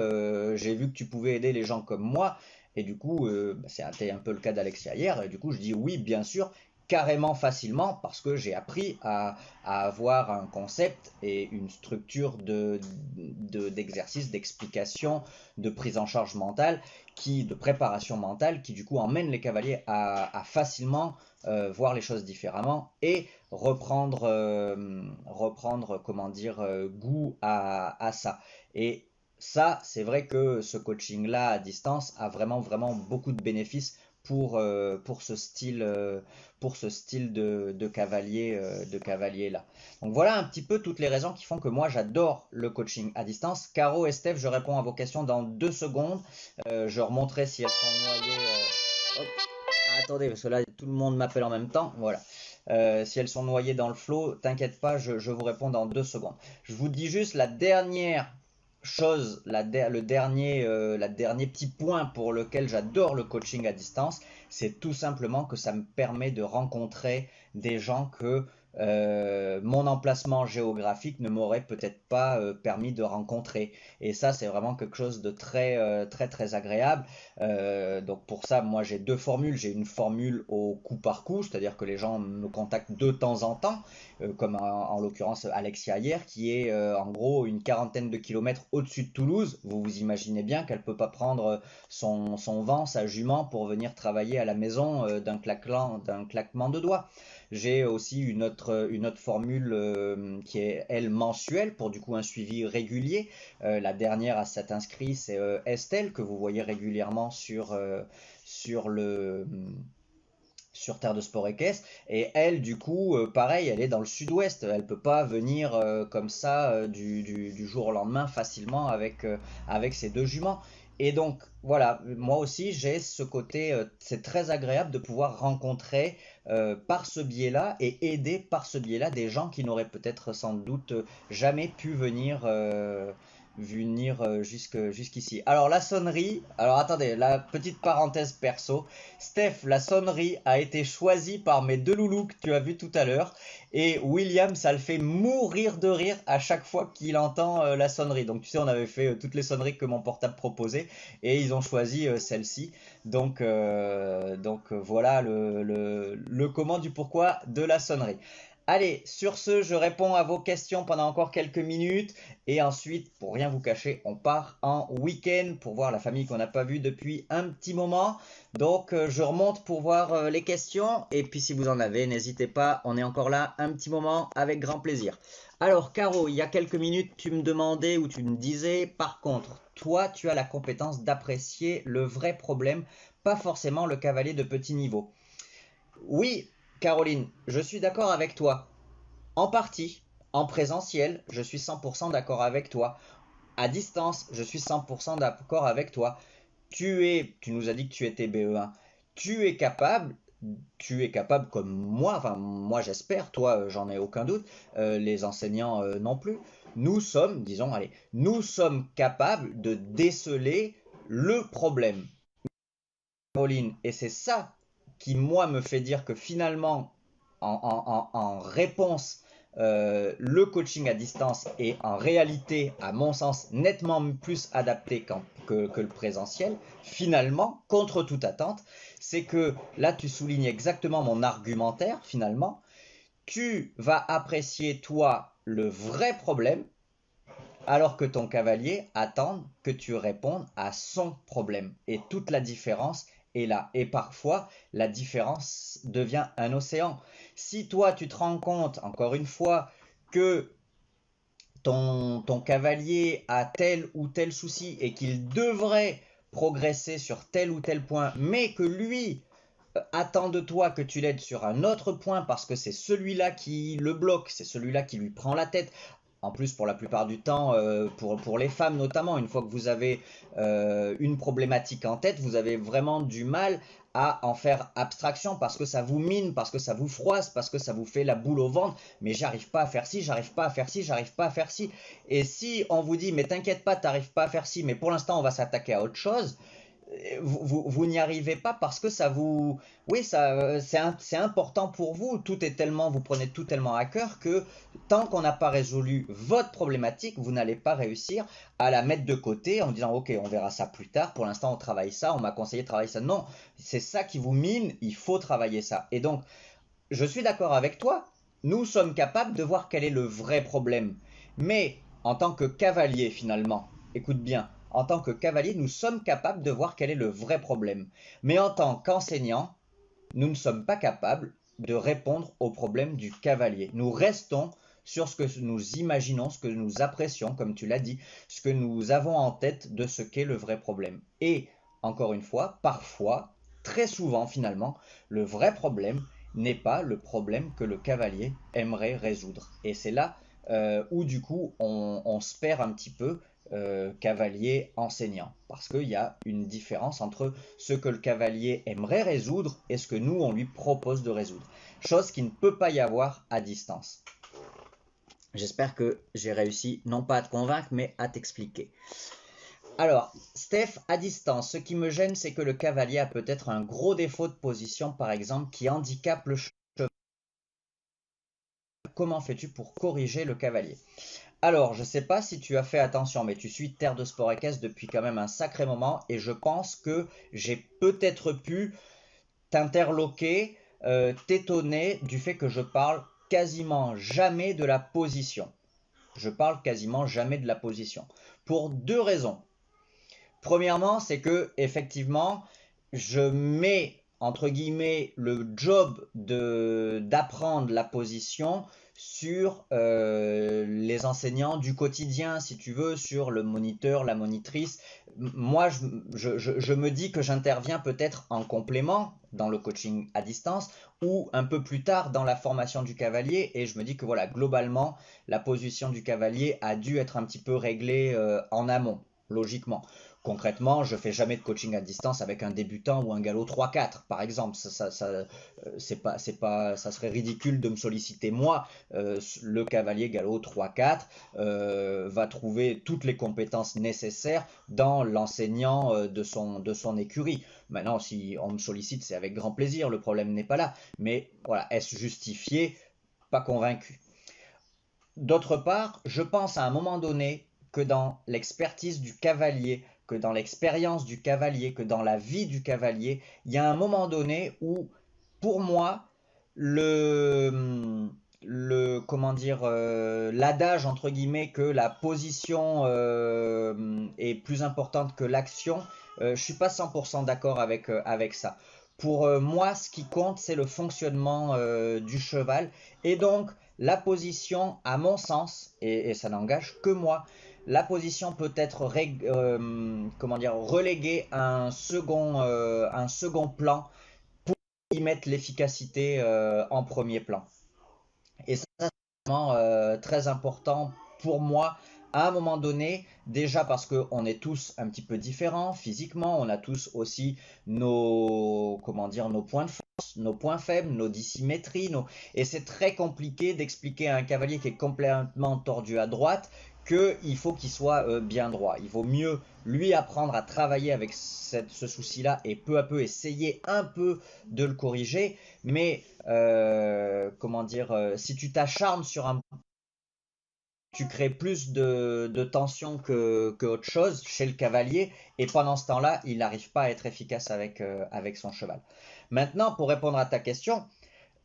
j'ai vu que tu pouvais aider les gens comme moi. Et du coup, c'était un peu le cas d'Alexia hier. Et du coup, je dis oui, bien sûr, carrément facilement, parce que j'ai appris à avoir un concept et une structure d'exercice, d'explication, de prise en charge mentale, de préparation mentale, qui du coup emmène les cavaliers à facilement voir les choses différemment et reprendre comment dire, goût à ça. Et ça, c'est vrai que ce coaching-là à distance a vraiment beaucoup de bénéfices pour ce style de cavalier là. Donc voilà un petit peu toutes les raisons qui font que moi j'adore le coaching à distance. Caro et Steph, je réponds à vos questions dans 2 secondes. Je remonterai si elles sont noyées. Hop. Ah, attendez, parce que là tout le monde m'appelle en même temps. Voilà. Si elles sont noyées dans le flot, t'inquiète pas, je vous réponds dans 2 secondes. Je vous dis juste la dernière chose, le dernier petit point pour lequel j'adore le coaching à distance, c'est tout simplement que ça me permet de rencontrer des gens que mon emplacement géographique ne m'aurait peut-être pas permis de rencontrer. Et ça, c'est vraiment quelque chose de très agréable. Donc pour ça, moi j'ai 2 formules. J'ai une formule au coup par coup, c'est-à-dire que les gens me contactent de temps en temps, comme en l'occurrence Alexia hier, qui est en gros une quarantaine de kilomètres au-dessus de Toulouse. Vous vous imaginez bien qu'elle peut pas prendre son vent, sa jument, pour venir travailler à la maison d'un claquement de doigts. J'ai aussi une autre formule qui est, elle, mensuelle, pour du coup un suivi régulier. La dernière à s'être inscrit, c'est Estelle, que vous voyez régulièrement sur Terre de Sport Équestre. Et elle, du coup, pareil, elle est dans le sud-ouest. Elle peut pas venir comme ça du jour au lendemain facilement avec ses 2 juments. Et donc, voilà, moi aussi, j'ai ce côté, c'est très agréable de pouvoir rencontrer par ce biais-là et aider par ce biais-là des gens qui n'auraient peut-être sans doute jamais pu venir venir jusqu'ici. Alors la sonnerie, alors attendez, la petite parenthèse perso. Steph, la sonnerie a été choisie par mes deux loulous que tu as vu tout à l'heure. Et William, ça le fait mourir de rire à chaque fois qu'il entend la sonnerie. Donc tu sais, on avait fait toutes les sonneries que mon portable proposait et ils ont choisi celle-ci. Donc voilà le comment du pourquoi de la sonnerie. Allez, sur ce, je réponds à vos questions pendant encore quelques minutes et ensuite, pour rien vous cacher, on part en week-end pour voir la famille qu'on n'a pas vue depuis un petit moment. Donc, je remonte pour voir les questions et puis si vous en avez, n'hésitez pas, on est encore là un petit moment avec grand plaisir. Alors, Caro, il y a quelques minutes, tu me demandais ou tu me disais, par contre, toi, tu as la compétence d'apprécier le vrai problème, pas forcément le cavalier de petit niveau. Oui, Caroline, je suis d'accord avec toi. En partie, en présentiel, je suis 100% d'accord avec toi. À distance, je suis 100% d'accord avec toi. Tu nous as dit que tu étais BE1. Tu es capable, tu es capable comme moi, enfin moi j'espère, toi j'en ai aucun doute, les enseignants non plus. Nous sommes, disons, allez, nous sommes capables de déceler le problème. Caroline, et c'est ça qui, moi, me fait dire que finalement, en réponse, le coaching à distance est en réalité, à mon sens, nettement plus adapté que le présentiel, finalement, contre toute attente, c'est que là, tu soulignes exactement mon argumentaire, finalement, tu vas apprécier, toi, le vrai problème, alors que ton cavalier attend que tu répondes à son problème. Et toute la différence est là. Et parfois, la différence devient un océan. Si toi, tu te rends compte, encore une fois, que ton cavalier a tel ou tel souci et qu'il devrait progresser sur tel ou tel point, mais que lui attend de toi que tu l'aides sur un autre point parce que c'est celui-là qui le bloque, c'est celui-là qui lui prend la tête. En plus, pour la plupart du temps, pour les femmes notamment, une fois que vous avez une problématique en tête, vous avez vraiment du mal à en faire abstraction parce que ça vous mine, parce que ça vous froisse, parce que ça vous fait la boule au ventre. Mais j'arrive pas à faire ci, j'arrive pas à faire ci, j'arrive pas à faire ci. Et si on vous dit, mais t'inquiète pas, t'arrives pas à faire ci, mais pour l'instant on va s'attaquer à autre chose, vous n'y arrivez pas parce que ça vous... Oui, c'est important pour vous. Tout est tellement, vous prenez tout tellement à cœur que tant qu'on n'a pas résolu votre problématique, vous n'allez pas réussir à la mettre de côté en disant ok, on verra ça plus tard. Pour l'instant, on travaille ça. On m'a conseillé de travailler ça. Non, c'est ça qui vous mine. Il faut travailler ça. Et donc, je suis d'accord avec toi. Nous sommes capables de voir quel est le vrai problème. Mais en tant que cavalier, finalement, écoute bien, en tant que cavalier, nous sommes capables de voir quel est le vrai problème. Mais en tant qu'enseignant, nous ne sommes pas capables de répondre au problème du cavalier. Nous restons sur ce que nous imaginons, ce que nous apprécions, comme tu l'as dit, ce que nous avons en tête de ce qu'est le vrai problème. Et, encore une fois, parfois, très souvent finalement, le vrai problème n'est pas le problème que le cavalier aimerait résoudre. Et c'est là où du coup on se perd un petit peu cavalier enseignant parce qu'il y a une différence entre ce que le cavalier aimerait résoudre et ce que nous on lui propose de résoudre, chose qui ne peut pas y avoir à distance. J'espère que j'ai réussi non pas à te convaincre mais à t'expliquer. Alors, Steph, à distance, ce qui me gêne, c'est que le cavalier a peut-être un gros défaut de position, par exemple, qui handicape le cheval. Comment fais-tu pour corriger le cavalier? Alors, je ne sais pas si tu as fait attention, mais tu suis Terre de Sport Équestre depuis quand même un sacré moment et je pense que j'ai peut-être pu t'interloquer, t'étonner du fait que je parle quasiment jamais de la position. Je parle quasiment jamais de la position. Pour deux raisons. Premièrement, c'est que effectivement, je mets entre guillemets le job d'apprendre la position sur les enseignants du quotidien, si tu veux, sur le moniteur, la monitrice. Moi, je me dis que j'interviens peut-être en complément dans le coaching à distance ou un peu plus tard dans la formation du cavalier et je me dis que voilà, globalement, la position du cavalier a dû être un petit peu réglée en amont, logiquement. concrètement, je fais jamais de coaching à distance avec un débutant ou un galop 3-4, par exemple. Ça serait ridicule de me solliciter moi. Le cavalier galop 3-4 va trouver toutes les compétences nécessaires dans l'enseignant de son écurie. Maintenant, si on me sollicite, c'est avec grand plaisir, le problème n'est pas là. Mais voilà, est-ce justifié? Pas convaincu. D'autre part, je pense à un moment donné que dans l'expertise du cavalier, que dans l'expérience du cavalier, que dans la vie du cavalier, il y a un moment donné où, pour moi, comment dire, l'adage entre guillemets que la position est plus importante que l'action, je suis pas 100% d'accord avec ça. Pour moi, ce qui compte, c'est le fonctionnement du cheval. Et donc, la position, à mon sens, et ça n'engage que moi, la position peut être comment dire, reléguée à un second plan pour y mettre l'efficacité en premier plan. Et ça, c'est vraiment très important pour moi à un moment donné, déjà parce qu'on est tous un petit peu différents physiquement, on a tous aussi comment dire, nos points de force, nos points faibles, nos dissymétries, et c'est très compliqué d'expliquer à un cavalier qui est complètement tordu à droite qu'il faut qu'il soit bien droit. Il vaut mieux lui apprendre à travailler avec ce souci-là et peu à peu essayer un peu de le corriger, mais comment dire, si tu t'acharnes sur un, tu crées plus de tension que autre chose chez le cavalier, et pendant ce temps-là, il n'arrive pas à être efficace avec son cheval. Maintenant, pour répondre à ta question,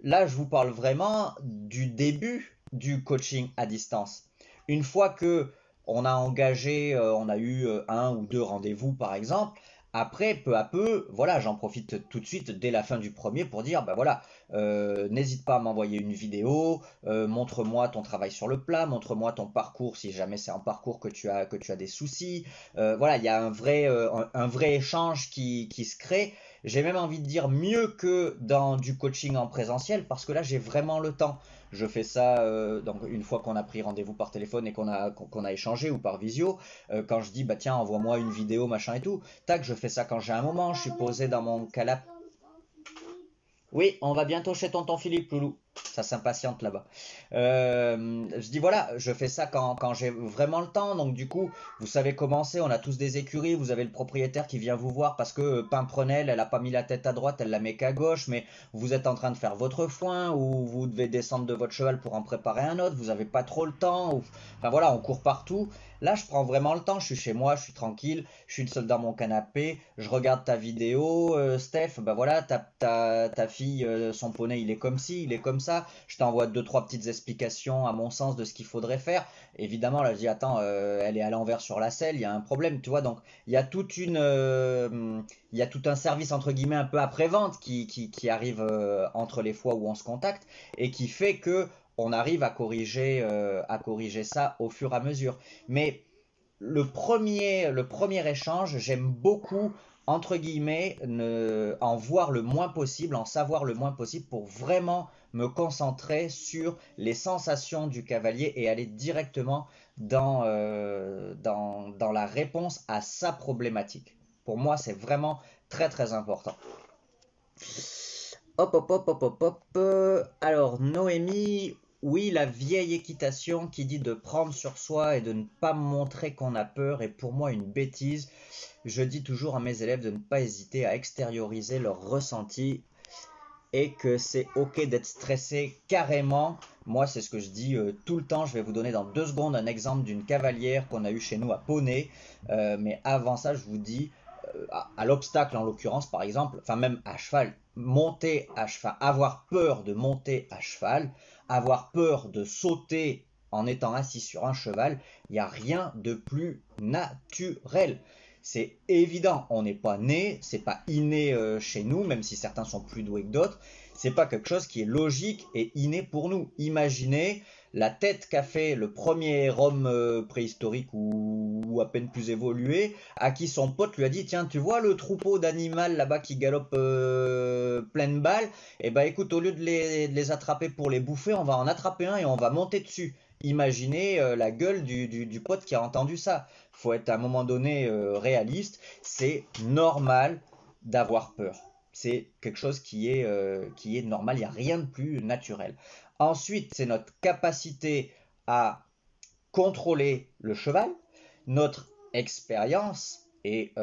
là, je vous parle vraiment du début du coaching à distance. Une fois que on a engagé, on a eu un ou deux rendez-vous par exemple, après, peu à peu, voilà, j'en profite tout de suite dès la fin du premier pour dire, bah voilà, n'hésite pas à m'envoyer une vidéo, montre-moi ton travail sur le plat, montre-moi ton parcours si jamais c'est un parcours que tu as des soucis. Voilà, il y a un vrai échange qui se crée. J'ai même envie de dire mieux que dans du coaching en présentiel parce que là j'ai vraiment le temps. Je fais ça donc une fois qu'on a pris rendez-vous par téléphone et qu'on a échangé ou par visio. Quand je dis bah tiens envoie-moi une vidéo machin et tout, tac je fais ça quand j'ai un moment. Je suis posé dans mon canapé. Oui, on va bientôt chez tonton Philippe, loulou. Ça s'impatiente là-bas. Je dis voilà, je fais ça quand j'ai vraiment le temps. Donc du coup, vous savez comment c'est. On a tous des écuries. Vous avez le propriétaire qui vient vous voir parce que Pimprenelle, elle a pas mis la tête à droite, elle la met qu'à gauche. Mais vous êtes en train de faire votre foin ou vous devez descendre de votre cheval pour en préparer un autre. Vous n'avez pas trop le temps. Enfin voilà, on court partout. Là, je prends vraiment le temps. Je suis chez moi, je suis tranquille. Je suis seul dans mon canapé. Je regarde ta vidéo, Steph. Ben voilà, ta fille, son poney, il est comme ci, il est comme ça. Je t'envoie 2-3 petites explications à mon sens de ce qu'il faudrait faire. Évidemment, là, je dis attends, elle est à l'envers sur la selle, il y a un problème, tu vois. Donc, il y a il y a tout un service entre guillemets un peu après-vente qui arrive entre les fois où on se contacte et qui fait que on arrive à corriger ça au fur et à mesure. Mais le premier échange, j'aime beaucoup, entre guillemets, en voir le moins possible, en savoir le moins possible pour vraiment me concentrer sur les sensations du cavalier et aller directement dans la réponse à sa problématique. Pour moi, c'est vraiment très très important. Hop, hop, hop, hop, hop, hop. Alors, Noémie, oui, la vieille équitation qui dit de prendre sur soi et de ne pas montrer qu'on a peur est pour moi une bêtise. Je dis toujours à mes élèves de ne pas hésiter à extérioriser leurs ressentis et que c'est ok d'être stressé carrément. Moi, c'est ce que je dis tout le temps. Je vais vous donner dans 2 secondes un exemple d'une cavalière qu'on a eu chez nous à Poney. Mais avant ça, je vous dis, à l'obstacle en l'occurrence par exemple, enfin même à cheval, monter à cheval, avoir peur de monter à cheval, avoir peur de sauter en étant assis sur un cheval, il n'y a rien de plus naturel. C'est évident, on n'est pas né, c'est pas inné chez nous, même si certains sont plus doués que d'autres, c'est pas quelque chose qui est logique et inné pour nous. Imaginez la tête qu'a fait le premier homme préhistorique ou à peine plus évolué, à qui son pote lui a dit tiens tu vois le troupeau d'animal là-bas qui galope pleine balle, et bah écoute au lieu de les attraper pour les bouffer, on va en attraper un et on va monter dessus. imaginez la gueule du pote qui a entendu ça. Faut être à un moment donné réaliste. C'est normal d'avoir peur. C'est quelque chose qui est normal. Il n'y a rien de plus naturel. Ensuite, c'est notre capacité à contrôler le cheval, notre expérience et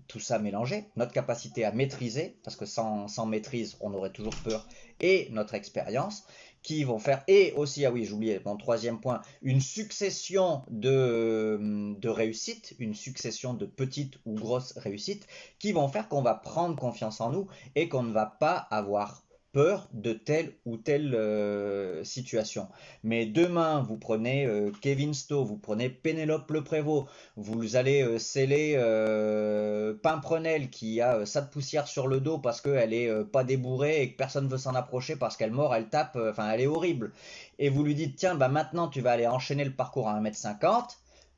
tout ça mélangé, notre capacité à maîtriser, parce que sans maîtrise, on aurait toujours peur, et notre expérience, qui vont faire, et aussi, ah oui, j'oubliais, mon troisième point, une succession de réussites, une succession de petites ou grosses réussites, qui vont faire qu'on va prendre confiance en nous et qu'on ne va pas avoir peur de telle ou telle situation. Mais demain, vous prenez Kevin Stowe, vous prenez Pénélope Le Prévost, vous allez sceller Pimprenel qui a ça de poussière sur le dos parce qu'elle est pas débourrée et que personne veut s'en approcher parce qu'elle mord, elle tape, enfin elle est horrible. Et vous lui dites, tiens, bah maintenant tu vas aller enchaîner le parcours à 1,50 m.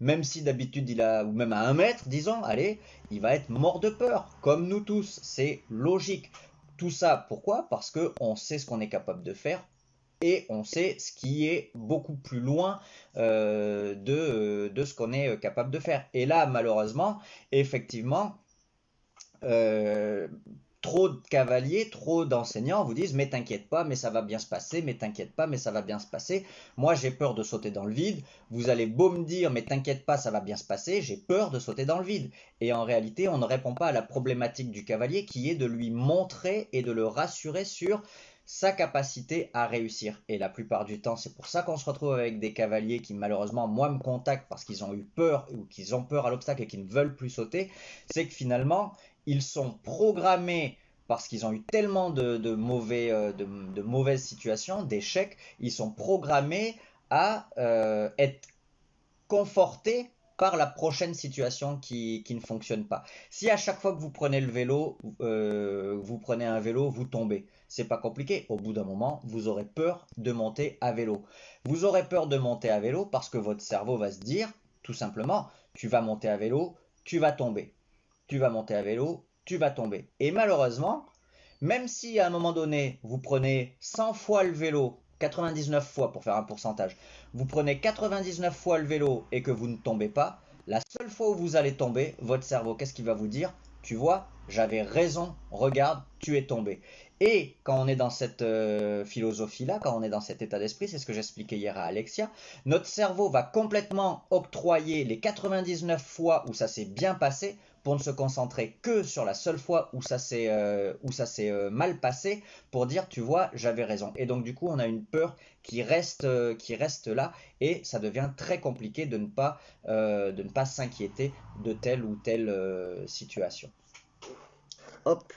Même si d'habitude il a, ou même à 1 mètre, disons, allez, il va être mort de peur, comme nous tous, c'est logique. Tout ça, pourquoi? Parce qu'on sait ce qu'on est capable de faire et on sait ce qui est beaucoup plus loin de ce qu'on est capable de faire. Et là, malheureusement, effectivement, trop de cavaliers, trop d'enseignants vous disent mais t'inquiète pas, mais ça va bien se passer, mais t'inquiète pas, mais ça va bien se passer. Moi j'ai peur de sauter dans le vide. Vous allez beau me dire mais t'inquiète pas, ça va bien se passer, j'ai peur de sauter dans le vide. Et en réalité, on ne répond pas à la problématique du cavalier qui est de lui montrer et de le rassurer sur sa capacité à réussir. Et la plupart du temps, c'est pour ça qu'on se retrouve avec des cavaliers qui malheureusement, moi, me contactent parce qu'ils ont eu peur ou qu'ils ont peur à l'obstacle et qu'ils ne veulent plus sauter. C'est que finalement, ils sont programmés parce qu'ils ont eu tellement de mauvaises situations, d'échecs, ils sont programmés à être confortés par la prochaine situation qui ne fonctionne pas. Si à chaque fois que vous prenez le vélo, vous prenez un vélo, vous tombez, c'est pas compliqué. Au bout d'un moment, vous aurez peur de monter à vélo. Vous aurez peur de monter à vélo parce que votre cerveau va se dire, tout simplement, tu vas monter à vélo, tu vas tomber. Tu vas monter à vélo, tu vas tomber. Et malheureusement, même si à un moment donné, vous prenez 100 fois le vélo, 99 fois pour faire un pourcentage, vous prenez 99 fois le vélo et que vous ne tombez pas, la seule fois où vous allez tomber, votre cerveau, qu'est-ce qu'il va vous dire? Tu vois, j'avais raison, regarde, tu es tombé. Et quand on est dans cette philosophie-là, quand on est dans cet état d'esprit, c'est ce que j'expliquais hier à Alexia, notre cerveau va complètement octroyer les 99 fois où ça s'est bien passé pour ne se concentrer que sur la seule fois où ça s'est mal passé, pour dire tu vois j'avais raison. Et donc du coup on a une peur qui reste là et ça devient très compliqué de ne pas s'inquiéter de telle ou telle situation. Hop.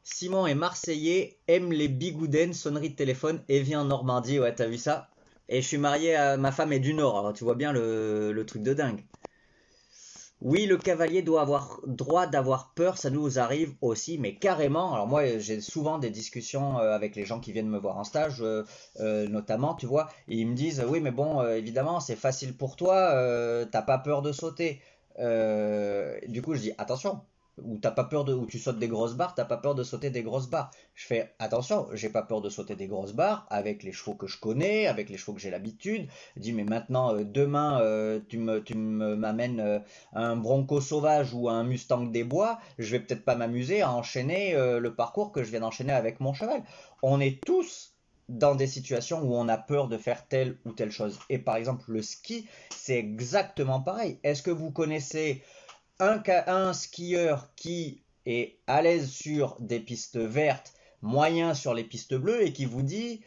Simon est marseillais, aime les bigoudens, sonnerie de téléphone et vit en Normandie. Ouais, t'as vu ça? Et je suis marié à ma femme est du Nord, alors tu vois bien le truc de dingue. Oui, le cavalier doit avoir droit d'avoir peur, ça nous arrive aussi, mais carrément. Alors moi, j'ai souvent des discussions avec les gens qui viennent me voir en stage, notamment, tu vois, et ils me disent, oui, mais bon, évidemment, c'est facile pour toi, t'as pas peur de sauter. Du coup, je dis, attention, ou tu sautes des grosses barres, t'as pas peur de sauter des grosses barres. Je fais, attention, j'ai pas peur de sauter des grosses barres avec les chevaux que je connais, avec les chevaux que j'ai l'habitude. Je dis, mais maintenant, demain, tu m'amènes un bronco sauvage ou un mustang des bois, je vais peut-être pas m'amuser à enchaîner le parcours que je viens d'enchaîner avec mon cheval. On est tous dans des situations où on a peur de faire telle ou telle chose. Et par exemple, le ski, c'est exactement pareil. Est-ce que vous connaissez un skieur qui est à l'aise sur des pistes vertes, moyen sur les pistes bleues et qui vous dit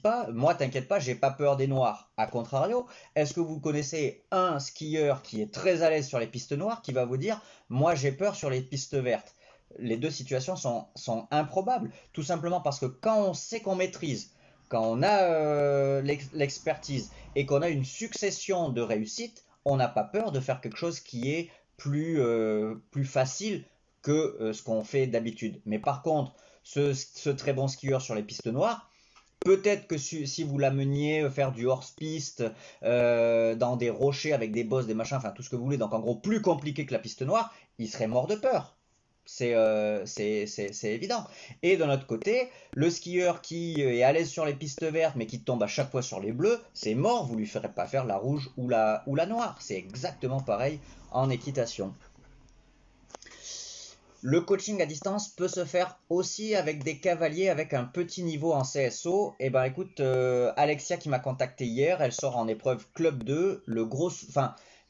pas, moi t'inquiète pas, j'ai pas peur des noirs. A contrario, est-ce que vous connaissez un skieur qui est très à l'aise sur les pistes noires qui va vous dire, moi j'ai peur sur les pistes vertes? Les deux situations sont improbables, tout simplement parce que quand on sait qu'on maîtrise, quand on a l'expertise et qu'on a une succession de réussites, on n'a pas peur de faire quelque chose qui est plus facile que ce qu'on fait d'habitude. Mais par contre, ce très bon skieur sur les pistes noires, peut-être que si vous l'ameniez faire du hors-piste dans des rochers avec des bosses, des machins, enfin tout ce que vous voulez, donc en gros plus compliqué que la piste noire, il serait mort de peur. c'est évident. Et de notre côté, le skieur qui est à l'aise sur les pistes vertes mais qui tombe à chaque fois sur les bleues, c'est mort, vous lui ferez pas faire la rouge ou la noire. C'est exactement pareil en équitation. Le coaching à distance peut se faire aussi avec des cavaliers avec un petit niveau en CSO. Et ben écoute, Alexia qui m'a contacté hier, elle sort en épreuve Club 2.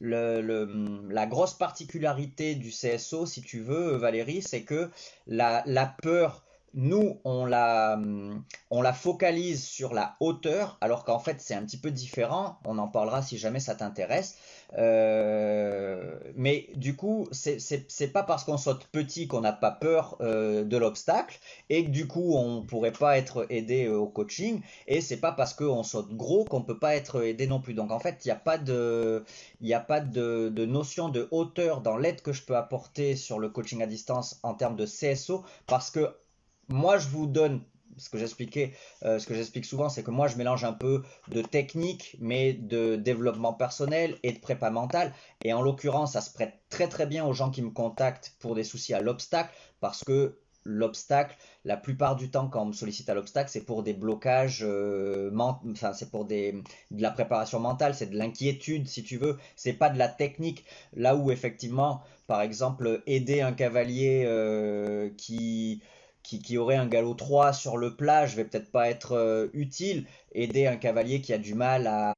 La grosse particularité du CSO, si tu veux, Valérie, c'est que la peur, nous, on la focalise sur la hauteur, alors qu'en fait, c'est un petit peu différent. On en parlera si jamais ça t'intéresse. Mais du coup, c'est pas parce qu'on saute petit qu'on n'a pas peur de l'obstacle et que du coup on pourrait pas être aidé au coaching, et c'est pas parce qu'on saute gros qu'on peut pas être aidé non plus. Donc en fait, il y a pas de notion de hauteur dans l'aide que je peux apporter sur le coaching à distance en termes de CSO, parce que moi je vous donne ce que j'explique souvent, c'est que moi je mélange un peu de technique, mais de développement personnel et de prépa mentale. Et en l'occurrence, ça se prête très très bien aux gens qui me contactent pour des soucis à l'obstacle, parce que l'obstacle, la plupart du temps quand on me sollicite à l'obstacle, c'est pour des blocages, enfin c'est pour de la préparation mentale, c'est de l'inquiétude si tu veux, c'est pas de la technique. Là où effectivement, par exemple, aider un cavalier qui aurait un galop 3 sur le plat, je vais peut-être pas être utile. Aider un cavalier qui a du mal à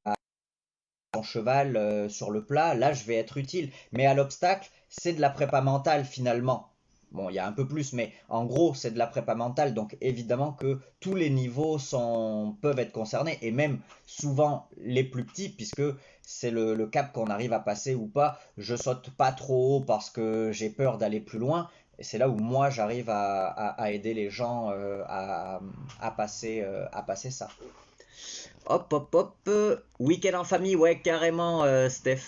son cheval sur le plat, là je vais être utile. Mais à l'obstacle, c'est de la prépa mentale finalement. Bon, il y a un peu plus, mais en gros, c'est de la prépa mentale. Donc évidemment que tous les niveaux peuvent être concernés, et même souvent les plus petits, puisque c'est le cap qu'on arrive à passer ou pas. Je saute pas trop haut parce que j'ai peur d'aller plus loin. Et c'est là où moi j'arrive à aider les gens à passer ça. Hop, hop, hop. Week-end en famille, ouais, carrément, Steph.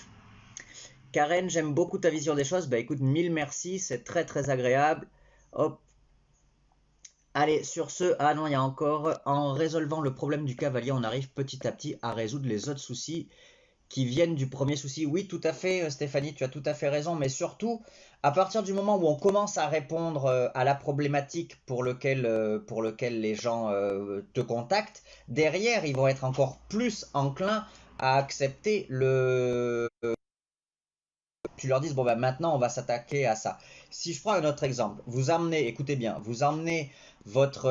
Karen, j'aime beaucoup ta vision des choses. Bah écoute, mille merci, c'est très très agréable. Hop. Allez, sur ce, ah non, il y a encore, en résolvant le problème du cavalier, on arrive petit à petit à résoudre les autres soucis qui viennent du premier souci. Oui, tout à fait, Stéphanie, tu as tout à fait raison, mais surtout, à partir du moment où on commence à répondre à la problématique pour lequel les gens te contactent, derrière, ils vont être encore plus enclins à accepter tu leur dises, bon ben maintenant on va s'attaquer à ça. Si je prends un autre exemple, vous emmenez, écoutez bien, vous emmenez votre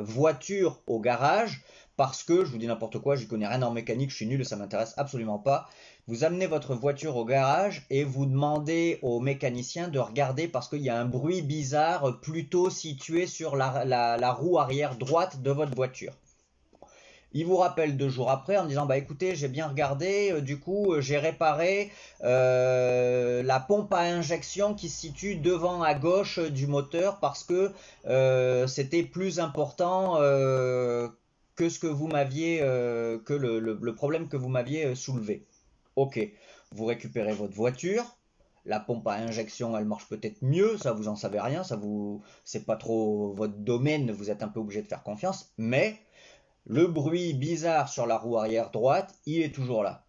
voiture au garage parce que, je vous dis n'importe quoi, j'y connais rien en mécanique, je suis nul et ça m'intéresse absolument pas. Vous amenez votre voiture au garage et vous demandez au mécanicien de regarder parce qu'il y a un bruit bizarre plutôt situé sur la roue arrière droite de votre voiture. Il vous rappelle 2 jours après en disant bah écoutez j'ai bien regardé, du coup j'ai réparé la pompe à injection qui se situe devant à gauche du moteur parce que c'était plus important que ce que vous m'aviez que le problème que vous m'aviez soulevé. Ok, vous récupérez votre voiture. La pompe à injection, elle marche peut-être mieux, ça vous en savez rien, c'est pas trop votre domaine, vous êtes un peu obligé de faire confiance, mais le bruit bizarre sur la roue arrière droite, il est toujours là.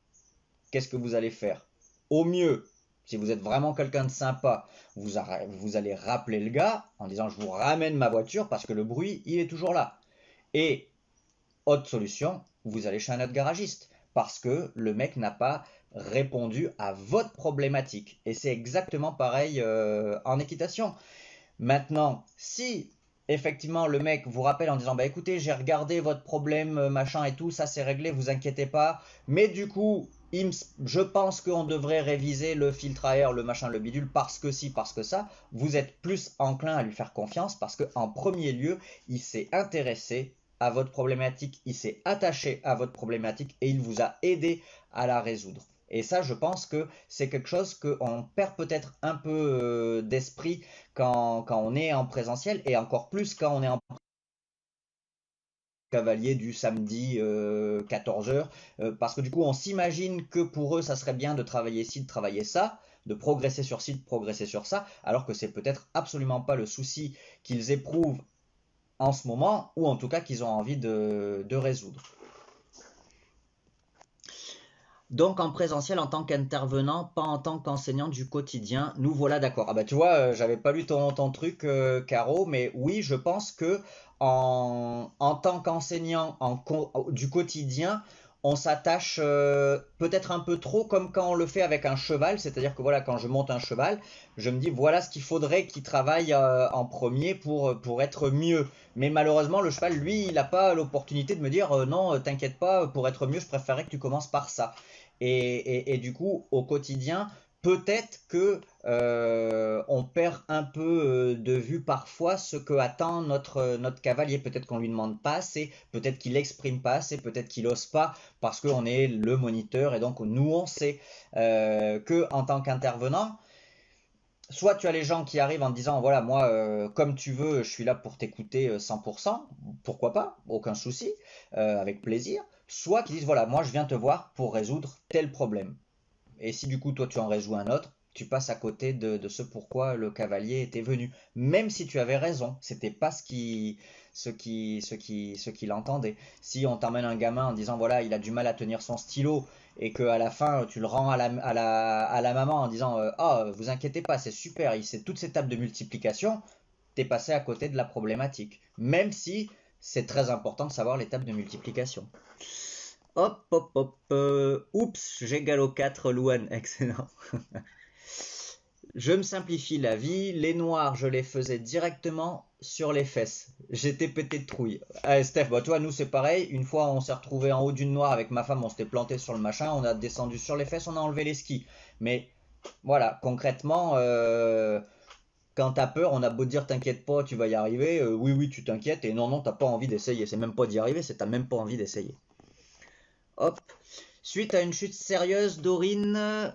Qu'est-ce que vous allez faire? Au mieux, si vous êtes vraiment quelqu'un de sympa, vous allez rappeler le gars en disant je vous ramène ma voiture parce que le bruit, il est toujours là. Et autre solution, vous allez chez un autre garagiste parce que le mec n'a pas répondu à votre problématique. Et c'est exactement pareil en équitation. Maintenant, si effectivement le mec vous rappelle en disant bah écoutez j'ai regardé votre problème machin et tout, ça c'est réglé, vous inquiétez pas, mais du coup je pense qu'on devrait réviser le filtre à air, le machin, le bidule, parce que si, parce que ça, vous êtes plus enclin à lui faire confiance parce qu'en premier lieu, il s'est intéressé à votre problématique, il s'est attaché à votre problématique et il vous a aidé à la résoudre. Et ça, je pense que c'est quelque chose qu'on perd peut-être un peu d'esprit quand on est en présentiel, et encore plus quand on est en cavalier du samedi 14h, parce que du coup on s'imagine que pour eux ça serait bien de travailler ci, de travailler ça, de progresser sur ci, de progresser sur ça, alors que c'est peut-être absolument pas le souci qu'ils éprouvent en ce moment, ou en tout cas qu'ils ont envie de résoudre. Donc en présentiel en tant qu'intervenant, pas en tant qu'enseignant du quotidien. Nous voilà d'accord. Ah bah tu vois, j'avais pas lu ton truc, Caro, mais oui, je pense que en tant qu'enseignant du quotidien, on s'attache peut-être un peu trop comme quand on le fait avec un cheval. C'est-à-dire que voilà, quand je monte un cheval, je me dis voilà ce qu'il faudrait qu'il travaille en premier pour être mieux. Mais malheureusement, le cheval, lui, il n'a pas l'opportunité de me dire non, t'inquiète pas, pour être mieux, je préférerais que tu commences par ça. Et du coup, au quotidien, peut-être que on perd un peu de vue parfois ce que attend notre cavalier. Peut-être qu'on lui demande pas assez, peut-être qu'il exprime pas assez, peut-être qu'il ose pas parce qu'on est le moniteur et donc nous on sait que en tant qu'intervenant, soit tu as les gens qui arrivent en disant voilà moi comme tu veux je suis là pour t'écouter 100%, pourquoi pas, aucun souci, avec plaisir. Soit qui disent voilà moi je viens te voir pour résoudre tel problème. Et si du coup toi tu en résous un autre, tu passes à côté de ce pourquoi le cavalier était venu. Même si tu avais raison, c'était pas ce qu'il entendait. Si on t'emmène un gamin en disant voilà il a du mal à tenir son stylo et que à la fin tu le rends à la maman en disant ah vous inquiétez pas c'est super, il sait toutes ces tables de multiplication, t'es passé à côté de la problématique. Même si c'est très important de savoir les tables de multiplication. Hop, hop, hop. Oups, j'égale au 4, Louane. Excellent. Je me simplifie la vie. Les noirs, je les faisais directement sur les fesses. J'étais pété de trouille. Allez, Steph, bah toi, nous, c'est pareil. Une fois, on s'est retrouvé en haut d'une noire avec ma femme, on s'était planté sur le machin, on a descendu sur les fesses, on a enlevé les skis. Mais voilà, concrètement, quand t'as peur, on a beau dire t'inquiète pas, tu vas y arriver. Oui, oui, tu t'inquiètes. Et non, non, t'as pas envie d'essayer. C'est même pas d'y arriver, c'est t'as même pas envie d'essayer. Hop. Suite à une chute sérieuse, Dorine,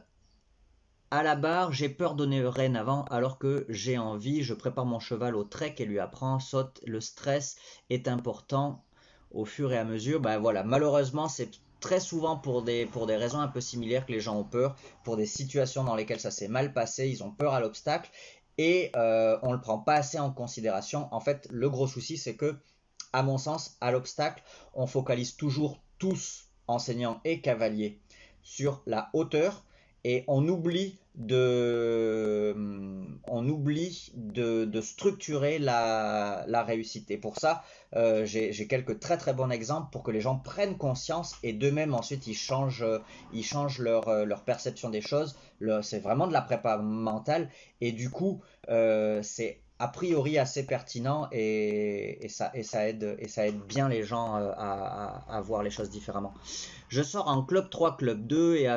à la barre, j'ai peur de donner renne avant alors que j'ai envie. Je prépare mon cheval au trek et lui apprends, saute. Le stress est important au fur et à mesure. Ben voilà, malheureusement, c'est très souvent pour des raisons un peu similaires que les gens ont peur, pour des situations dans lesquelles ça s'est mal passé, ils ont peur à l'obstacle et on ne le prend pas assez en considération. En fait, le gros souci, c'est que, à mon sens, à l'obstacle, on focalise toujours tous enseignants et cavaliers sur la hauteur et on oublie de structurer la réussite. Et pour ça, j'ai quelques très très bons exemples pour que les gens prennent conscience et d'eux-mêmes ensuite ils changent leur perception des choses. C'est vraiment de la prépa mentale et du coup c'est a priori assez pertinent et ça aide bien les gens à voir les choses différemment. Je sors en club 3, club 2 et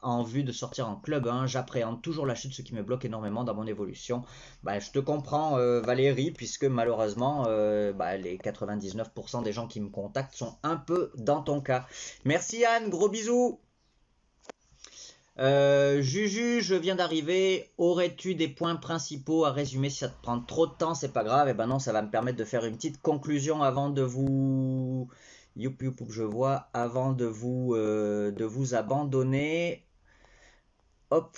en vue de sortir en club 1, j'appréhende toujours la chute, ce qui me bloque énormément dans mon évolution. Bah, je te comprends Valérie, puisque malheureusement les 99% des gens qui me contactent sont un peu dans ton cas. Merci Anne, gros bisous. Juju, je viens d'arriver. Aurais-tu des points principaux à résumer? Si ça te prend trop de temps, c'est pas grave. Et ben non, ça va me permettre de faire une petite conclusion avant de vous. Youp, youp, je vois. Avant de vous abandonner. Hop.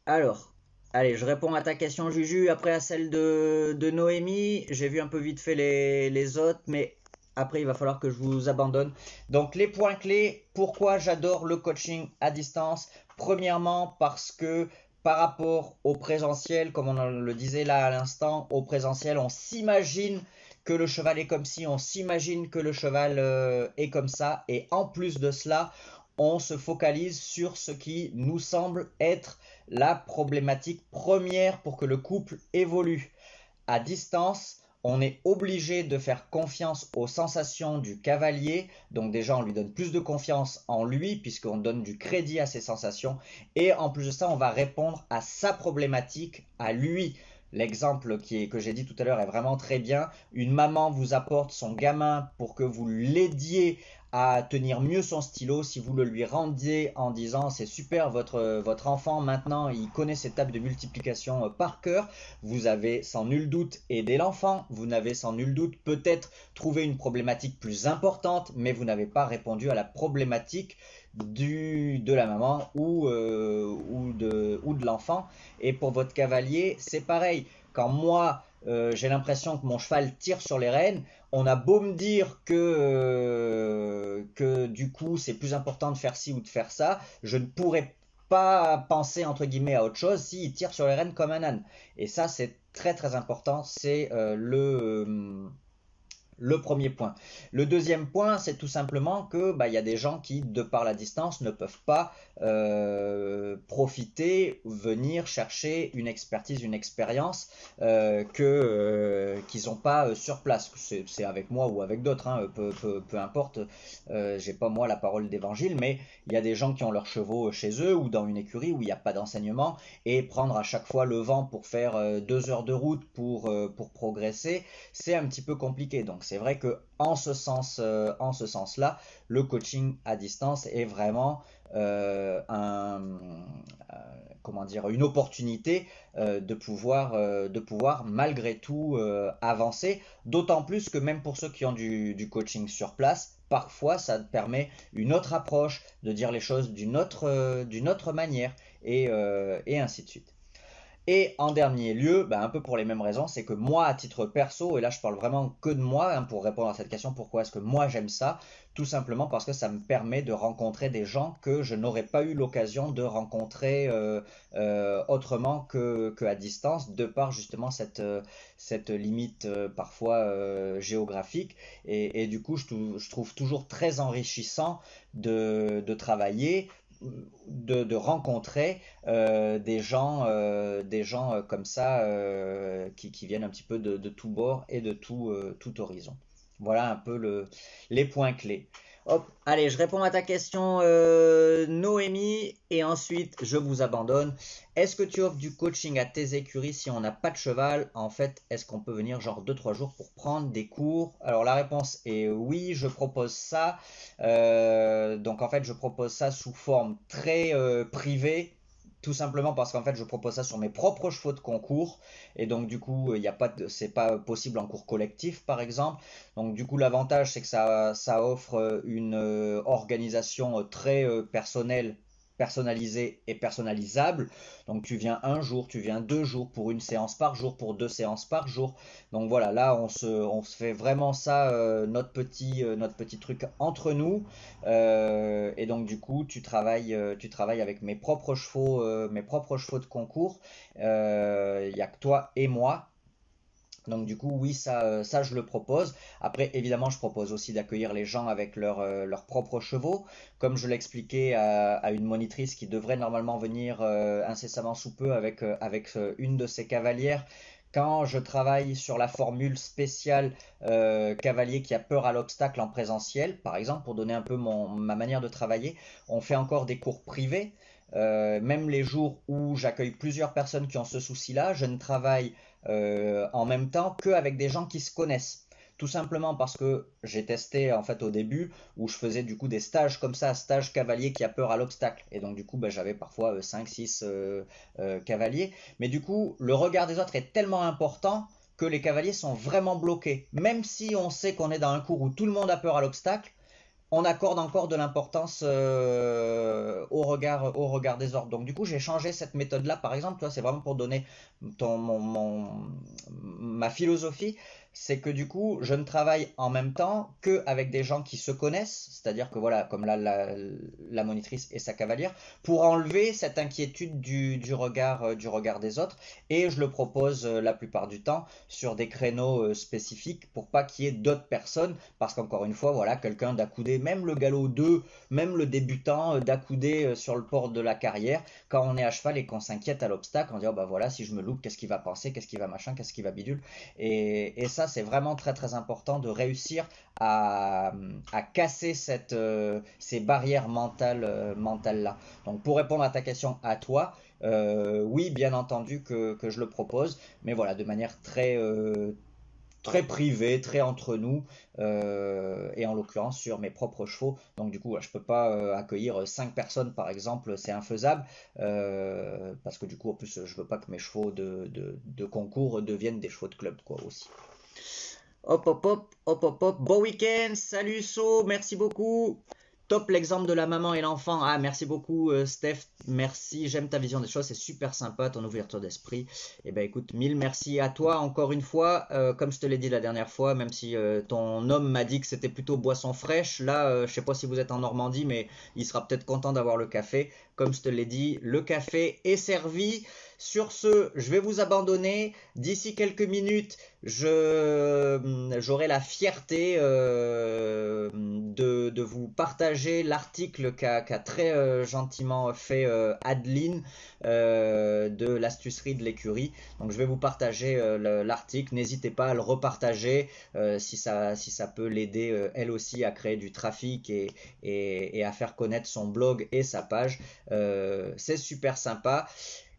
Alors, allez, je réponds à ta question, Juju. Après à celle de Noémie. J'ai vu un peu vite fait les autres, mais après, il va falloir que je vous abandonne. Donc, les points clés, pourquoi j'adore le coaching à distance? Premièrement, parce que par rapport au présentiel, comme on le disait là à l'instant, au présentiel, on s'imagine que le cheval est comme ci, on s'imagine que le cheval est comme ça. Et en plus de cela, on se focalise sur ce qui nous semble être la problématique première pour que le couple évolue. À distance, on est obligé de faire confiance aux sensations du cavalier. Donc déjà, on lui donne plus de confiance en lui puisqu'on donne du crédit à ses sensations. Et en plus de ça, on va répondre à sa problématique, à lui. L'exemple que j'ai dit tout à l'heure est vraiment très bien. Une maman vous apporte son gamin pour que vous l'aidiez à tenir mieux son stylo. Si vous le lui rendiez en disant c'est super, votre enfant maintenant il connaît ses tables de multiplication par cœur, vous avez sans nul doute aidé l'enfant, vous n'avez sans nul doute peut-être trouvé une problématique plus importante, mais vous n'avez pas répondu à la problématique de la maman ou de l'enfant. Et pour votre cavalier, c'est pareil. Quand moi, j'ai l'impression que mon cheval tire sur les rênes. On a beau me dire que du coup c'est plus important de faire ci ou de faire ça, je ne pourrais pas penser entre guillemets à autre chose s'il tire sur les rênes comme un âne. Et ça c'est très très important, c'est le premier point. Le deuxième point, c'est tout simplement que bah, y a des gens qui, de par la distance, ne peuvent pas profiter, venir chercher une expertise, une expérience qu'ils n'ont pas sur place. C'est avec moi ou avec d'autres, hein, peu importe. J'ai pas moi la parole d'évangile, mais il y a des gens qui ont leurs chevaux chez eux ou dans une écurie où il n'y a pas d'enseignement et prendre à chaque fois le vent pour faire 2 heures de route pour progresser, c'est un petit peu compliqué. Donc c'est vrai que en ce sens-là, le coaching à distance est vraiment comment dire, une opportunité de pouvoir malgré tout avancer. D'autant plus que même pour ceux qui ont du coaching sur place, parfois ça permet une autre approche, de dire les choses d'une autre manière et ainsi de suite. Et en dernier lieu, un peu pour les mêmes raisons, c'est que moi, à titre perso, et là je parle vraiment que de moi, hein, pour répondre à cette question, pourquoi est-ce que moi j'aime ça? Tout simplement parce que ça me permet de rencontrer des gens que je n'aurais pas eu l'occasion de rencontrer autrement que à distance, de par justement cette limite parfois géographique. Et du coup, je trouve toujours très enrichissant de travailler de rencontrer des gens comme ça qui viennent un petit peu de tout bord et de tout horizon. Voilà un peu les points clés. Hop, allez, je réponds à ta question, Noémie, et ensuite je vous abandonne. Est-ce que tu offres du coaching à tes écuries si on n'a pas de cheval? En fait, est-ce qu'on peut venir genre 2-3 jours pour prendre des cours? Alors la réponse est oui, je propose ça. Donc en fait, je propose ça sous forme très privée. Tout simplement parce qu'en fait, je propose ça sur mes propres chevaux de concours. Et donc, du coup, c'est pas possible en cours collectif, par exemple. Donc, du coup, l'avantage, c'est que ça offre une organisation très personnelle, personnalisée et personnalisable. Donc, tu viens un jour, tu viens 2 jours pour une séance par jour, pour 2 séances par jour. Donc, voilà, là, on se fait vraiment ça, notre petit truc entre nous. Et donc, du coup, tu travailles avec mes propres chevaux de concours. Il n'y a que toi et moi. Donc du coup, oui, ça je le propose. Après, évidemment, je propose aussi d'accueillir les gens avec leurs propres chevaux. Comme je l'expliquais à une monitrice qui devrait normalement venir incessamment sous peu avec une de ses cavalières. Quand je travaille sur la formule spéciale cavalier qui a peur à l'obstacle en présentiel, par exemple, pour donner un peu ma manière de travailler, on fait encore des cours privés. Même les jours où j'accueille plusieurs personnes qui ont ce souci-là, je ne travaille en même temps qu'avec des gens qui se connaissent. Tout simplement parce que j'ai testé en fait au début où je faisais du coup des stages comme ça, stage cavalier qui a peur à l'obstacle. Et donc du coup j'avais parfois 5-6 cavaliers. Mais du coup le regard des autres est tellement important que les cavaliers sont vraiment bloqués. Même si on sait qu'on est dans un cours où tout le monde a peur à l'obstacle, on accorde encore de l'importance au regard des ordres. Donc du coup, j'ai changé cette méthode-là, par exemple, tu vois, c'est vraiment pour donner ma philosophie, c'est que du coup, je ne travaille en même temps qu'avec des gens qui se connaissent, c'est-à-dire que voilà, comme là, la monitrice et sa cavalière, pour enlever cette inquiétude du regard des autres, et je le propose la plupart du temps sur des créneaux spécifiques pour pas qu'il y ait d'autres personnes, parce qu'encore une fois, voilà, quelqu'un d'accoudé, même le galop 2, même le débutant d'accoudé sur le port de la carrière, quand on est à cheval et qu'on s'inquiète à l'obstacle, on dit oh bah voilà, si je me loupe, qu'est-ce qu'il va penser, qu'est-ce qu'il va machin, qu'est-ce qu'il va bidule, et ça c'est vraiment très très important de réussir à casser ces barrières mentales là. Donc pour répondre à ta question à toi, oui bien entendu que je le propose, mais voilà de manière très privée, très entre nous, et en l'occurrence sur mes propres chevaux. Donc du coup, voilà, je peux pas accueillir 5 personnes par exemple, c'est infaisable, parce que du coup, en plus, je veux pas que mes chevaux de concours deviennent des chevaux de club, quoi, aussi. Hop, hop, hop, hop, hop, hop. Bon week-end, salut So, merci beaucoup. top l'exemple de la maman et l'enfant. Ah, merci beaucoup Steph, merci, j'aime ta vision des choses, c'est super sympa ton ouverture d'esprit. Et ben écoute, mille merci à toi encore une fois. Comme je te l'ai dit la dernière fois, même si ton homme m'a dit que c'était plutôt boisson fraîche, là je sais pas si vous êtes en Normandie, mais il sera peut-être content d'avoir le café. Comme je te l'ai dit, le café est servi. Sur ce, je vais vous abandonner. D'ici quelques minutes, j'aurai la fierté de vous partager l'article qu'a très gentiment fait Adeline de l'astucerie de l'écurie. Donc je vais vous partager l'article. N'hésitez pas à le repartager si ça peut l'aider elle aussi à créer du trafic et à faire connaître son blog et sa page. C'est super sympa.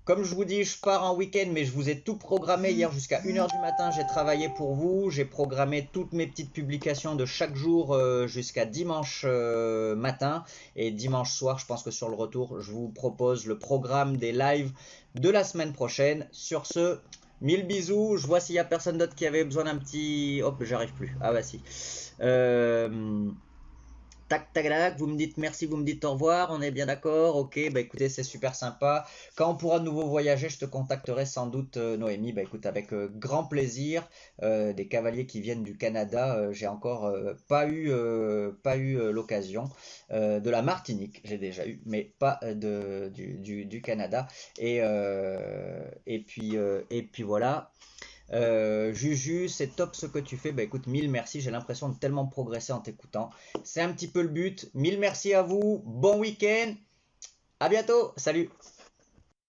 Comme je vous dis, je pars en week-end, mais je vous ai tout programmé. Hier jusqu'à 1h du matin, j'ai travaillé pour vous. J'ai programmé toutes mes petites publications de chaque jour jusqu'à dimanche matin. Et dimanche soir, je pense que sur le retour, je vous propose le programme des lives de la semaine prochaine. Sur ce, 1000 bisous. Je vois s'il n'y a personne d'autre qui avait besoin d'un petit... Hop, j'arrive plus. Ah bah si. Tac, tac, tac, vous me dites merci, vous me dites au revoir, on est bien d'accord, ok, bah écoutez, c'est super sympa. Quand on pourra de nouveau voyager, je te contacterai sans doute, Noémie, bah écoute, avec grand plaisir. Des cavaliers qui viennent du Canada, j'ai encore pas eu l'occasion. De la Martinique, j'ai déjà eu, mais pas du Canada. Et puis voilà. Juju, c'est top ce que tu fais. Bah écoute, mille merci. J'ai l'impression de tellement progresser en t'écoutant. C'est un petit peu le but. Mille merci à vous. Bon week-end. À bientôt. Salut.